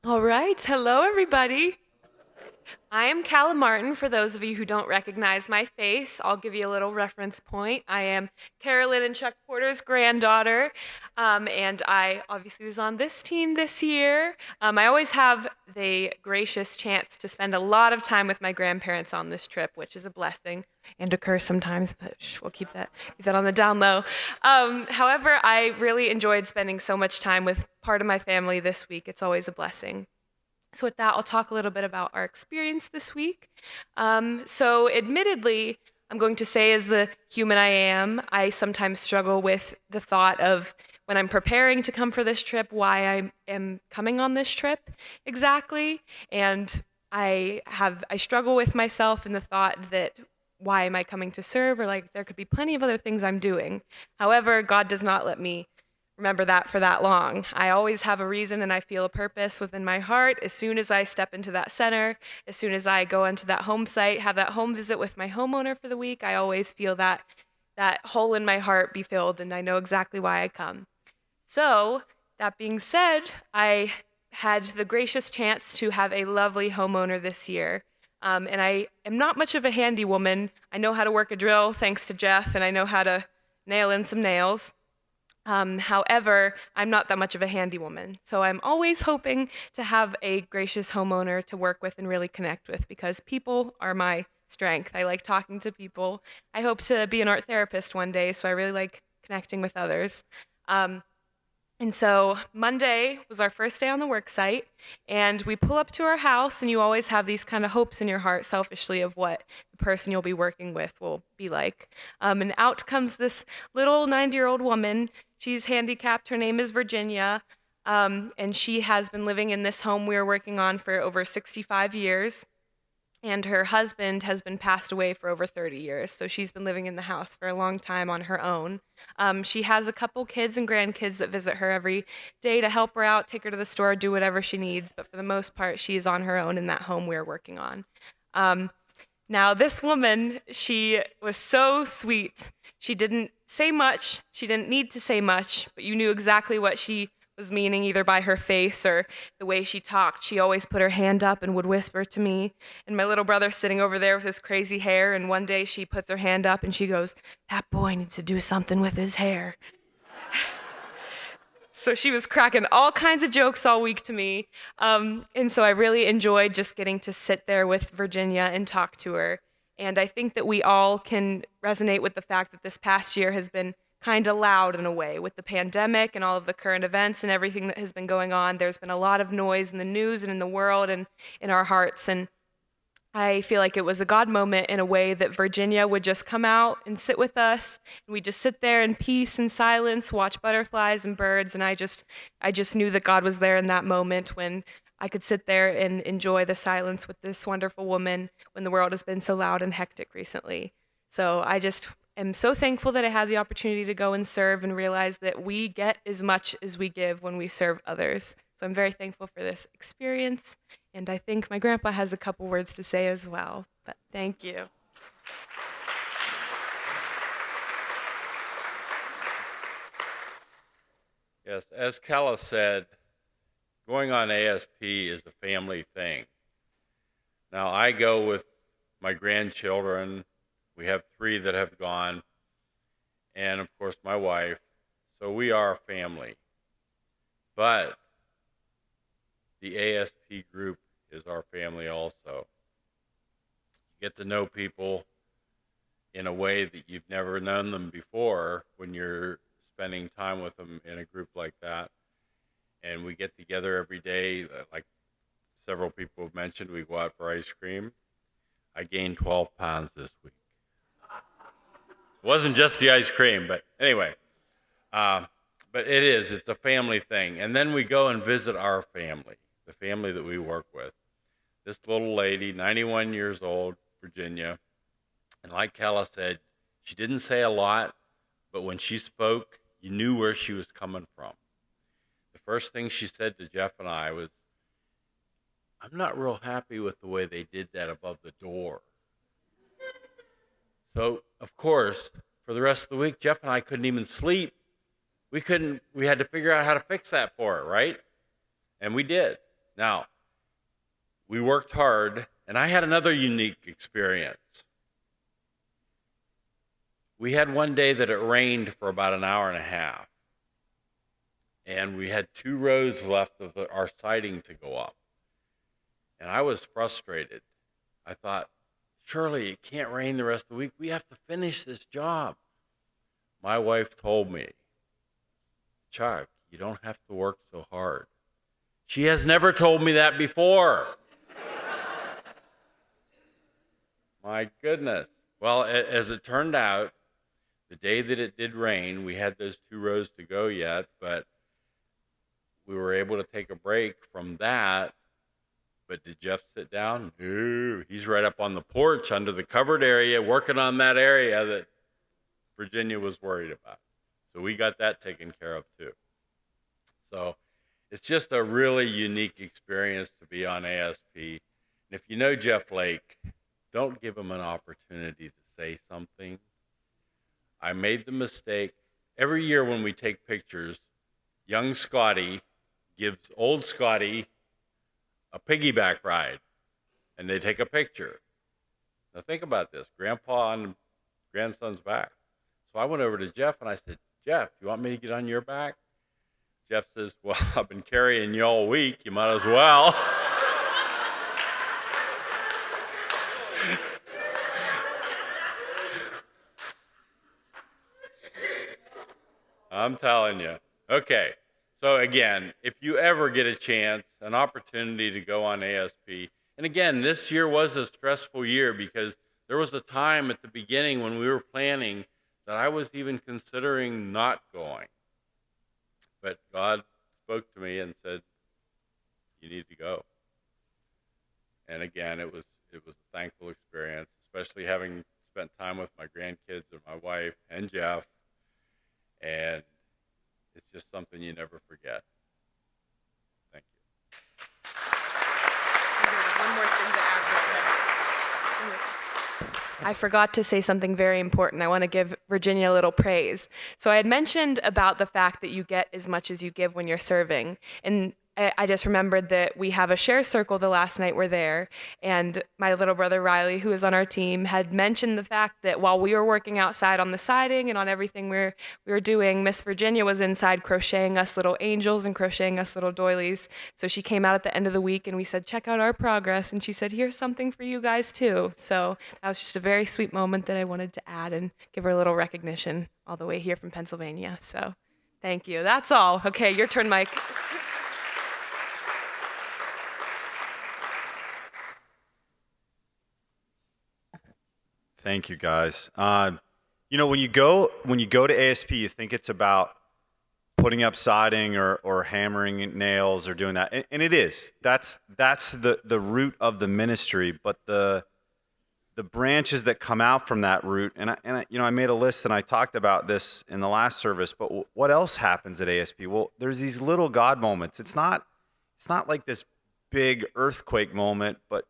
All right. Hello, everybody. I am Callum Martin. For those of you who don't recognize my face, I'll give you a little reference point. I am Carolyn and Chuck Porter's granddaughter, and I obviously was on this team this year. I always have the gracious chance to spend a lot of time with my grandparents on this trip, which is a blessing and a curse sometimes, but we'll keep that on the down low. However, I really enjoyed spending so much time with part of my family this week. It's always a blessing. So with that, I'll talk a little bit about our experience this week. So admittedly, I'm going to say as the human I am, I sometimes struggle with the thought of when I'm preparing to come for this trip, why I am coming on this trip exactly. And I struggle with myself in the thought that why am I coming to serve? Or like there could be plenty of other things I'm doing. However, God does not let me remember that for that long. I always have a reason and I feel a purpose within my heart. As soon as I step into that center, as soon as I go into that home site, have that home visit with my homeowner for the week, I always feel that hole in my heart be filled and I know exactly why I come. So that being said, I had the gracious chance to have a lovely homeowner this year. And I am not much of a handy woman. I know how to work a drill thanks to Jeff, and I know how to nail in some nails. However, I'm not that much of a handy woman, so I'm always hoping to have a gracious homeowner to work with and really connect with because people are my strength. I like talking to people. I hope to be an art therapist one day, so I really like connecting with others. And so Monday was our first day on the work site, and we pull up to our house, and you always have these kind of hopes in your heart selfishly of what the person you'll be working with will be like. And out comes this little 90-year-old woman. She's handicapped. Her name is Virginia, and she has been living in this home we are working on for over 65 years. And her husband has been passed away for over 30 years, so she's been living in the house for a long time on her own. She has a couple kids and grandkids that visit her every day to help her out, take her to the store, do whatever she needs, but for the most part, she is on her own in that home we're working on. Now, this woman, she was so sweet. She didn't say much. She didn't need to say much, but you knew exactly what she was meaning, either by her face or the way she talked. She always put her hand up and would whisper to me. And my little brother's sitting over there with his crazy hair, and one day she puts her hand up and she goes, "That boy needs to do something with his hair." So she was cracking all kinds of jokes all week to me. And so I really enjoyed just getting to sit there with Virginia and talk to her. And I think that we all can resonate with the fact that this past year has been kind of loud in a way. With the pandemic and all of the current events and everything that has been going on, there's been a lot of noise in the news and in the world and in our hearts. And I feel like it was a God moment in a way that Virginia would just come out and sit with us, and we'd just sit there in peace and silence, watch butterflies and birds, and I just knew that God was there in that moment when I could sit there and enjoy the silence with this wonderful woman when the world has been so loud and hectic recently. So I just am so thankful that I had the opportunity to go and serve and realize that we get as much as we give when we serve others. So I'm very thankful for this experience, and I think my grandpa has a couple words to say as well, but thank you.
Yes, as Kella said, going on ASP is a family thing. Now, I go with my grandchildren. We have 3 that have gone, and of course my wife. So we are a family. But the ASP group is our family also. You get to know people in a way that you've never known them before when you're spending time with them in a group like that. And we get together every day, like several people have mentioned, we go out for ice cream. I gained 12 pounds this week. It wasn't just the ice cream, but anyway. But it's a family thing. And then we go and visit our family, the family that we work with. This little lady, 91 years old, Virginia, and like Kella said, she didn't say a lot, but when she spoke, you knew where she was coming from. The first thing she said to Jeff and I was, "I'm not real happy with the way they did that above the door." So, of course, for the rest of the week, Jeff and I couldn't even sleep. We had to figure out how to fix that for her, right? And we did. Now, we worked hard, and I had another unique experience. We had one day that it rained for about an hour and a half, and we had 2 rows left of our siding to go up. And I was frustrated. I thought, surely it can't rain the rest of the week. We have to finish this job. My wife told me, "Chuck, you don't have to work so hard." She has never told me that before. My goodness. Well, as it turned out, the day that it did rain, we had those 2 rows to go yet, but we were able to take a break from that. But did Jeff sit down? No. He's right up on the porch under the covered area, working on that area that Virginia was worried about. So we got that taken care of too. So it's just a really unique experience to be on ASP. And if you know Jeff Lake, don't give him an opportunity to say something. I made the mistake. Every year when we take pictures, young Scotty gives old Scotty a piggyback ride, and they take a picture. Now think about this, grandpa on grandson's back. So I went over to Jeff and I said, "Jeff, you want me to get on your back?" Jeff says, "Well, I've been carrying you all week, you might as well." I'm telling you. Okay. So again, if you ever get a chance, an opportunity to go on ASP, and again, this year was a stressful year because there was a time at the beginning when we were planning that I was even considering not going. But God spoke to me and said, "You need to go." And again, it was a thankful experience, especially having spent time with my grandkids and my wife and Jeff. And it's just something you never forget. Thank you.
There's one more thing to add. I forgot to say something very important. I want to give Virginia a little praise. So I had mentioned about the fact that you get as much as you give when you're serving. And I just remembered that we have a share circle the last night we're there. And my little brother Riley, who is on our team, had mentioned the fact that while we were working outside on the siding and on everything we were doing, Miss Virginia was inside crocheting us little angels and crocheting us little doilies. So she came out at the end of the week and we said, check out our progress. And she said, here's something for you guys too. So that was just a very sweet moment that I wanted to add and give her a little recognition all the way here from Pennsylvania. So thank you. That's all. Okay, your turn, Mike.
Thank you, guys. You know, when you go to ASP, you think it's about putting up siding or hammering nails or doing that, and it is. That's the root of the ministry. But the branches that come out from that root, and I made a list and I talked about this in the last service. But what else happens at ASP? Well, there's these little God moments. It's not like this big earthquake moment, but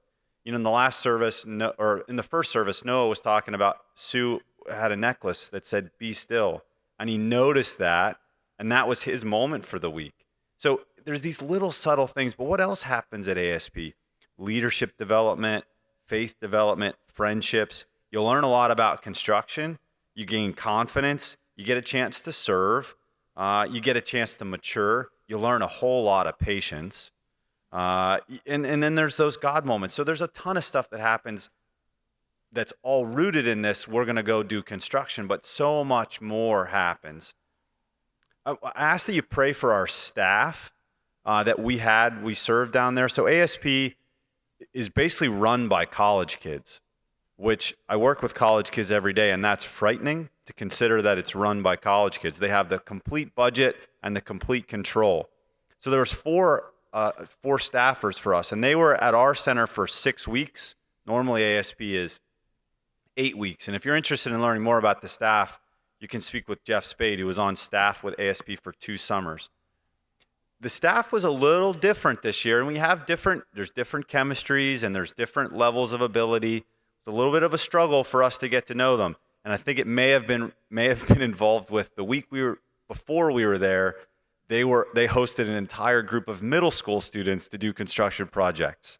you know, in the last service, or in the first service, Noah was talking about Sue had a necklace that said, "Be still." And he noticed that, and that was his moment for the week. So there's these little subtle things, but what else happens at ASP? Leadership development, faith development, friendships. You'll learn a lot about construction. You gain confidence. You get a chance to serve. You get a chance to mature. You learn a whole lot of patience. And then there's those God moments. So there's a ton of stuff that happens that's all rooted in this. We're going to go do construction, but so much more happens. I ask that you pray for our staff that we served down there. So ASP is basically run by college kids, which I work with college kids every day, and that's frightening to consider that it's run by college kids. They have the complete budget and the complete control. So there was four staffers for us, and they were at our center for 6 weeks. Normally ASP is 8 weeks. And if you're interested in learning more about the staff, you can speak with Jeff Spade, who was on staff with ASP for 2 summers. The staff was a little different this year, and there's different chemistries and there's different levels of ability. It's a little bit of a struggle for us to get to know them. And I think it may have been involved with the week before we were there. They hosted an entire group of middle school students to do construction projects.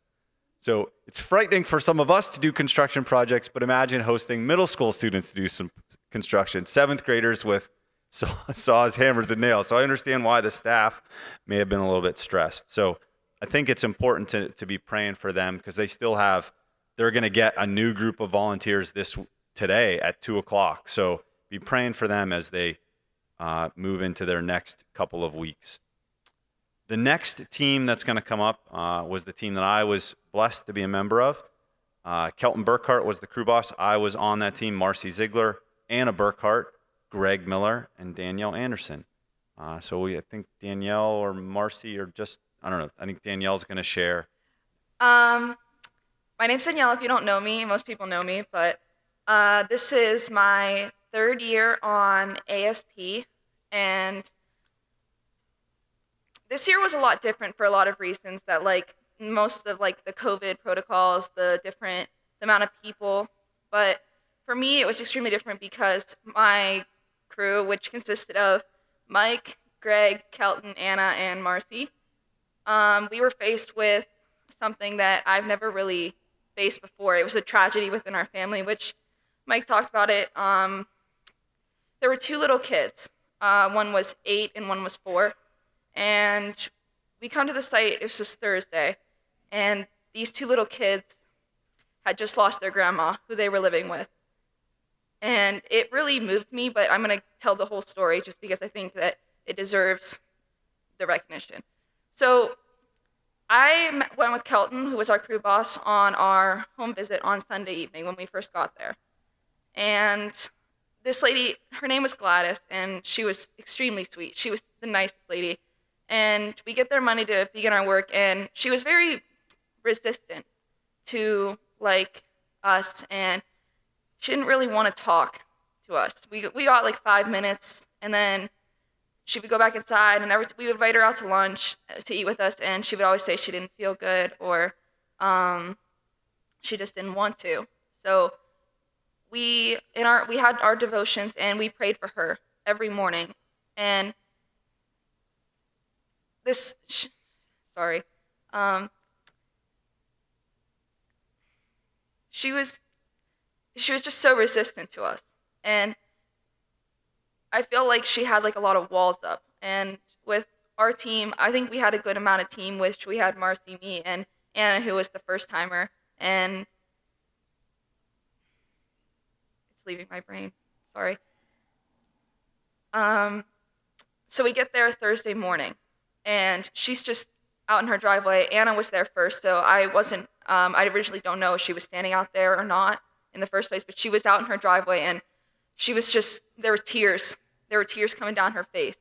So it's frightening for some of us to do construction projects, but imagine hosting middle school students to do some construction, 7th graders with saws, hammers, and nails. So I understand why the staff may have been a little bit stressed. So I think it's important to be praying for them, because they're going to get a new group of volunteers today at 2:00. So be praying for them as they move into their next couple of weeks. The next team that's going to come up was the team that I was blessed to be a member of. Kelton Burkhart was the crew boss. I was on that team. Marcy Ziegler, Anna Burkhart, Greg Miller, and Danielle Anderson. I think Danielle or Marcy, or just, I don't know. I think Danielle's going to share.
My name's Danielle. If you don't know me, most people know me, but this is my 3rd year on ASP, and this year was a lot different for a lot of reasons, that like most of like the COVID protocols, the amount of people, but for me it was extremely different because my crew, which consisted of Mike, Greg, Kelton, Anna, and Marcy, we were faced with something that I've never really faced before. It was a tragedy within our family, which Mike talked about it. There were 2 little kids. One was 8 and one was 4. And we come to the site, it was just Thursday, and these 2 little kids had just lost their grandma, who they were living with. And it really moved me, but I'm going to tell the whole story just because I think that it deserves the recognition. So I went with Kelton, who was our crew boss, on our home visit on Sunday evening when we first got there. And this lady, her name was Gladys, and she was extremely sweet. She was the nicest lady. And we get there Monday to begin our work, and she was very resistant to like us, and she didn't really want to talk to us. We got like 5 minutes, and then she would go back inside, and we would invite her out to lunch to eat with us, and she would always say she didn't feel good, or she just didn't want to. So we had our devotions and we prayed for her every morning. And she was just so resistant to us. And I feel like she had like a lot of walls up. And with our team, I think we had a good amount of team, which we had Marcy, me, and Anna, who was the first timer. And it's leaving my brain. Sorry. So we get there Thursday morning, and she's just out in her driveway. Anna was there first, so I wasn't. I originally don't know if she was standing out there or not in the first place, but she was out in her driveway, and she was just. There were tears. There were tears coming down her face,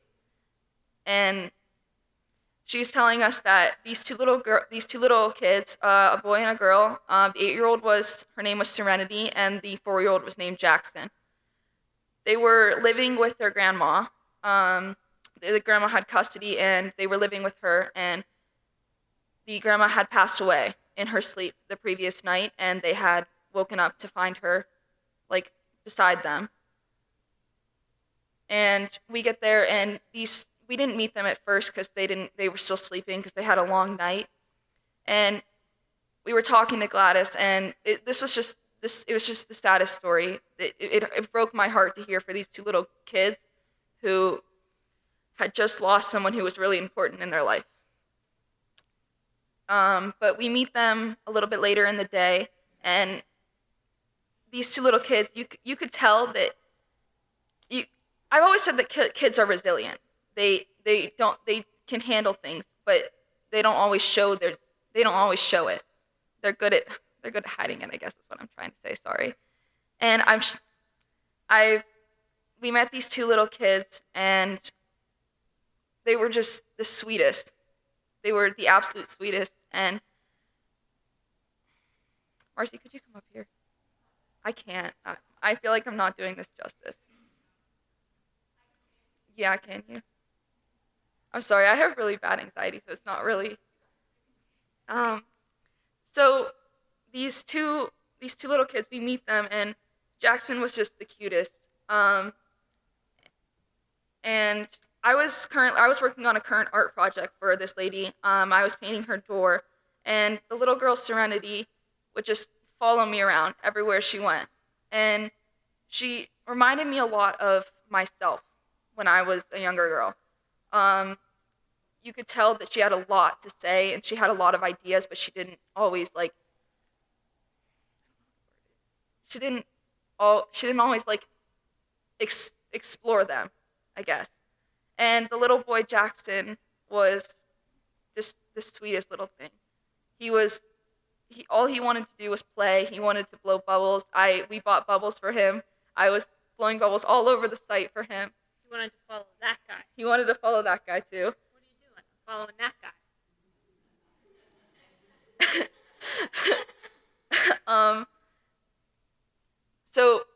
and she's telling us that these two little kids, a boy and a girl. The 8-year-old her name was Serenity, and the 4-year-old was named Jackson. They were living with their grandma. The grandma had custody, and they were living with her, and the grandma had passed away in her sleep the previous night, and they had woken up to find her, like, beside them. And we get there, and we didn't meet them at first because they were still sleeping because they had a long night. And we were talking to Gladys, and it was just the saddest story. It broke my heart to hear for these two little kids who had just lost someone who was really important in their life. But we meet them a little bit later in the day, and these two little kids, you could tell that I've always said that kids are resilient. They can handle things, but they don't always show it. They're good at hiding it, I guess is what I'm trying to say. Sorry. And we met these two little kids, and they were just the sweetest. They were the absolute sweetest. And Marcy, could you come up here? I can't. I feel like I'm not doing this justice. Yeah, can you? I'm sorry, I have really bad anxiety, so it's not really. So these two little kids, we meet them, and Jackson was just the cutest. And I was working on a current art project for this lady. I was painting her door, and the little girl Serenity would just follow me around everywhere she went. And she reminded me a lot of myself when I was a younger girl. You could tell that she had a lot to say, and she had a lot of ideas, but she didn't always explore them, I guess. And the little boy Jackson was just the sweetest little thing. All he wanted to do was play. He wanted to blow bubbles. We bought bubbles for him. I was blowing bubbles all over the site for him.
You wanted to follow that guy.
He wanted to follow that guy too.
What are you doing? Following that guy.
So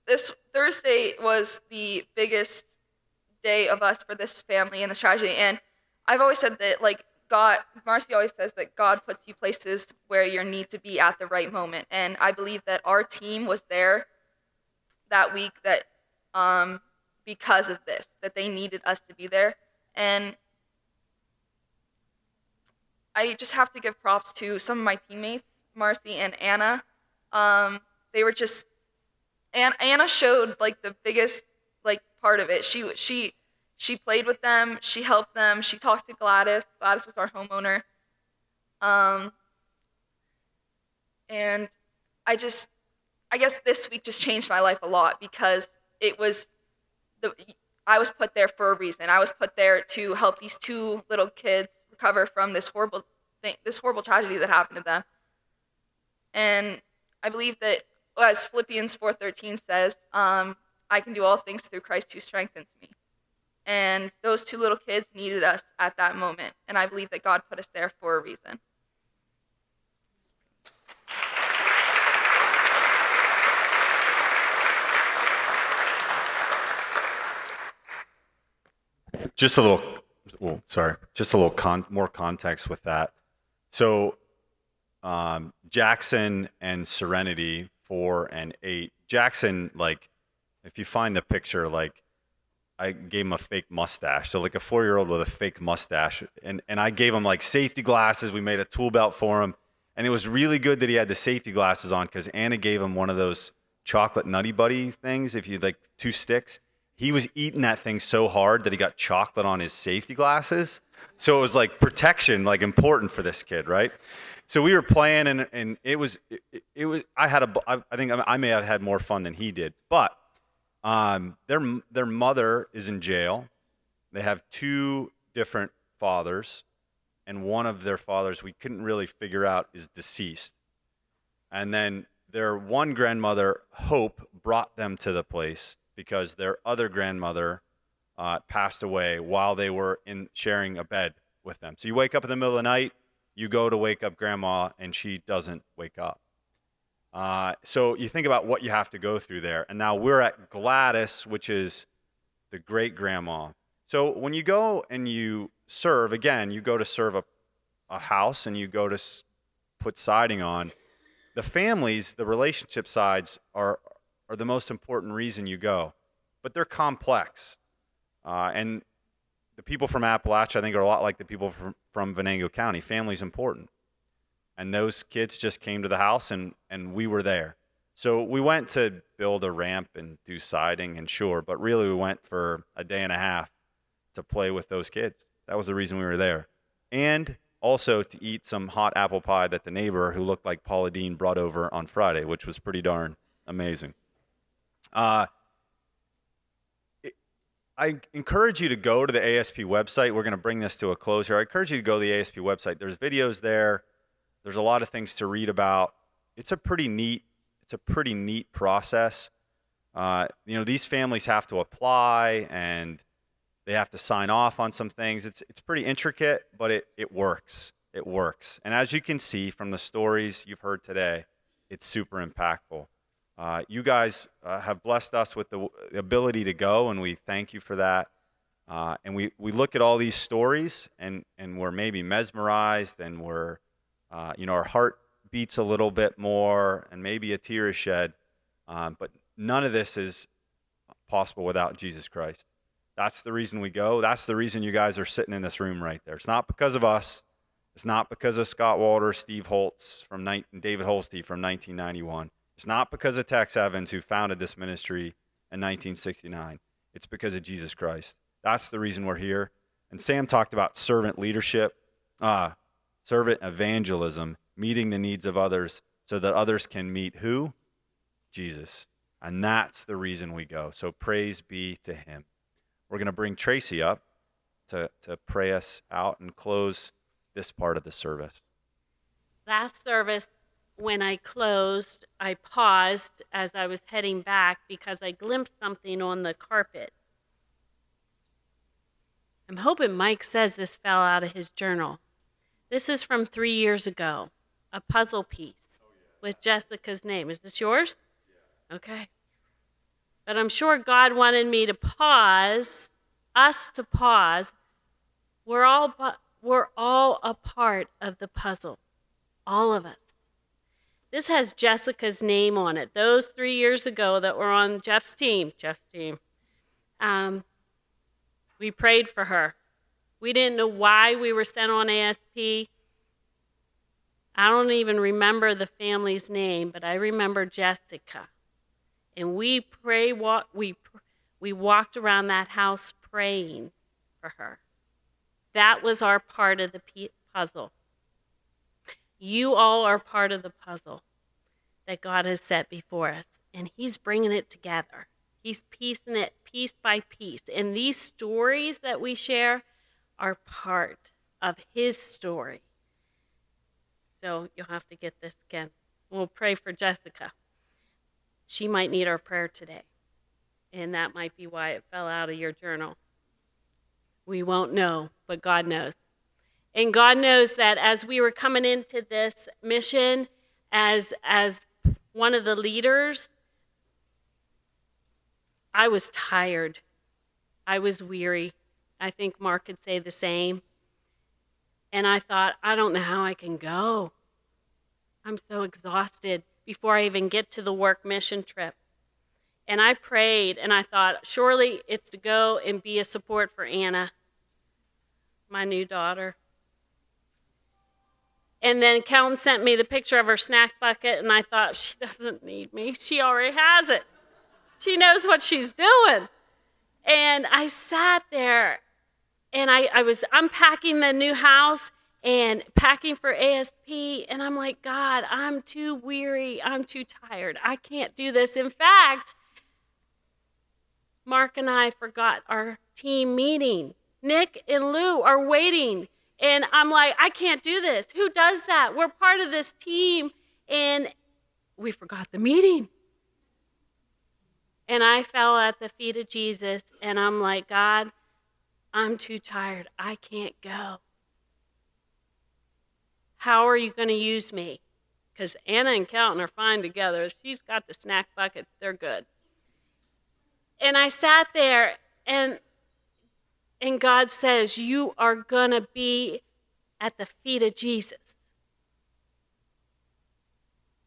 this Thursday was the biggest day of us for this family and this tragedy. And I've always said that, Marcy always says that God puts you places where you need to be at the right moment. And I believe that our team was there that week because of this, that they needed us to be there. And I just have to give props to some of my teammates, Marcy and Anna. They were just, and Anna showed the biggest part of it. She played with them, she helped them, she talked to Gladys. Gladys was our homeowner. And I guess this week just changed my life a lot because I was put there for a reason. I was put there to help these two little kids recover from this horrible tragedy that happened to them. And I believe that, as Philippians 4:13 says, I can do all things through Christ who strengthens me. And those two little kids needed us at that moment. And I believe that God put us there for a reason.
Just a little more context with that. So Jackson and Serenity, 4, and 8. Jackson, like, if you find the picture, like, I gave him a fake mustache. So like a 4-year-old with a fake mustache. And I gave him like safety glasses. We made a tool belt for him. And it was really good that he had the safety glasses on because Anna gave him one of those chocolate Nutty Buddy things. If you like 2 sticks, he was eating that thing so hard that he got chocolate on his safety glasses. So it was like protection, like important for this kid, right? So we were playing and it was, I think I may have had more fun than he did, but their mother is in jail. They have 2 different fathers, and one of their fathers we couldn't really figure out is deceased. And then their one grandmother, Hope, brought them to the place because their other grandmother passed away while they were sharing a bed with them. So you wake up in the middle of the night, you go to wake up grandma, and she doesn't wake up. So you think about what you have to go through there. And now we're at Gladys, which is the great-grandma. So when you go and you serve, again, you go to serve a house and you go to put siding on. The families, the relationship sides are the most important reason you go. But they're complex. And the people from Appalachia, I think, are a lot like the people from Venango County. Family's important. And those kids just came to the house, and we were there. So we went to build a ramp and do siding, and sure, but really we went for a day and a half to play with those kids. That was the reason we were there. And also to eat some hot apple pie that the neighbor, who looked like Paula Deen, brought over on Friday, which was pretty darn amazing. I encourage you to go to the ASP website. We're going to bring this to a close here. I encourage you to go to the ASP website. There's videos there. There's a lot of things to read about. It's a pretty neat process. These families have to apply and they have to sign off on some things. It's pretty intricate, but it works. It works. And as you can see from the stories you've heard today, it's super impactful. You guys have blessed us with the ability to go, and we thank you for that. And we look at all these stories, and we're maybe mesmerized, and we're our heart beats a little bit more, and maybe a tear is shed. But none of this is possible without Jesus Christ. That's the reason we go. That's the reason you guys are sitting in this room right there. It's not because of us. It's not because of Scott Walter, Steve Holtz, and David Holste from 1991. It's not because of Tex Evans, who founded this ministry in 1969. It's because of Jesus Christ. That's the reason we're here. And Sam talked about servant leadership. Servant evangelism, meeting the needs of others so that others can meet who? Jesus. And that's the reason we go. So praise be to him. We're going to bring Tracy up to pray us out and close this part of the service.
Last service, when I closed, I paused as I was heading back because I glimpsed something on the carpet. I'm hoping Mike says this fell out of his journal. This is from 3 years ago, a puzzle piece with Jessica's name. Is this yours? Yeah. Okay. But I'm sure God wanted me to pause, us to pause. We're all a part of the puzzle, all of us. This has Jessica's name on it. Those 3 years ago that were on Jeff's team, we prayed for her. We didn't know why we were sent on ASP. I don't even remember the family's name, but I remember Jessica. And we walked around that house praying for her. That was our part of the puzzle. You all are part of the puzzle that God has set before us, and he's bringing it together. He's piecing it piece by piece. And these stories that we share are part of his story. So you'll have to get this again. We'll pray for Jessica. She might need our prayer today, and that might be why it fell out of your journal. We won't know, but God knows. And God knows that as we were coming into this mission as one of the leaders, I was tired. I was weary. I think Mark could say the same. And I thought, I don't know how I can go. I'm so exhausted. before I even get to the work mission trip. And I prayed, and I thought, surely it's to go and be a support for Anna, my new daughter. And then Kellen sent me the picture of her snack bucket, and I thought, she doesn't need me. She already has it. She knows what she's doing. And I sat there, and I was unpacking the new house and packing for ASP, and I'm like, God, I'm too weary. I'm too tired. I can't do this. In fact, Mark and I forgot our team meeting. Nick and Lou are waiting. And I'm like, I can't do this. Who does that? We're part of this team. And we forgot the meeting. And I fell at the feet of Jesus. And I'm like, God, I'm too tired. I can't go. How are you going to use me? Because Anna and Kelton are fine together. She's got the snack bucket. They're good. And I sat there, and God says, you are going to be at the feet of Jesus.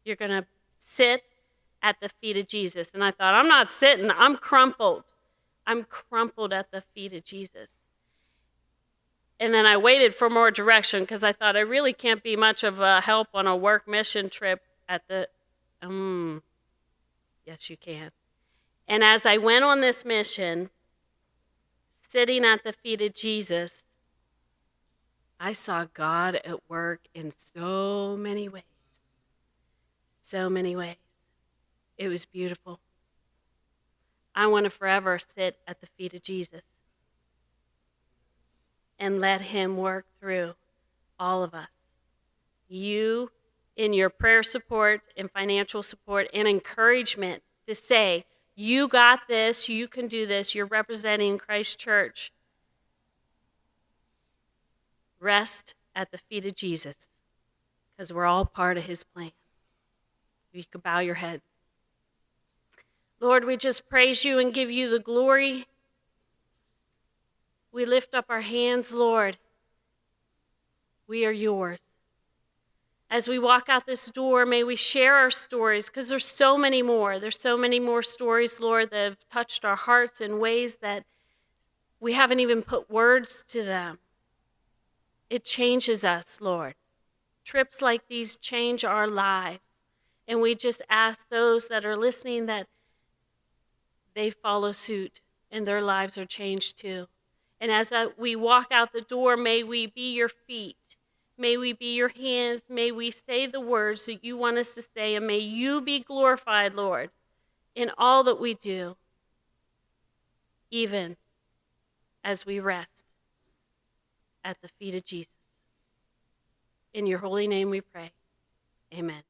You're going to sit at the feet of Jesus. And I thought, I'm not sitting, I'm crumpled. I'm crumpled at the feet of Jesus. And then I waited for more direction because I thought I really can't be much of a help on a work mission trip at the, yes, you can. And as I went on this mission, sitting at the feet of Jesus, I saw God at work in so many ways. So many ways. It was beautiful. I want to forever sit at the feet of Jesus and let him work through all of us. You, in your prayer support and financial support and encouragement to say, you got this, you can do this, you're representing Christ Church. Rest at the feet of Jesus, because we're all part of his plan. You could bow your heads. Lord, we just praise you and give you the glory. We lift up our hands, Lord. We are yours. As we walk out this door, may we share our stories, because there's so many more. There's so many more stories, Lord, that have touched our hearts in ways that we haven't even put words to them. It changes us, Lord. Trips like these change our lives. And we just ask those that are listening that they follow suit and their lives are changed too. And as we walk out the door, may we be your feet. May we be your hands. May we say the words that you want us to say. And may you be glorified, Lord, in all that we do, even as we rest at the feet of Jesus. In your holy name we pray. Amen.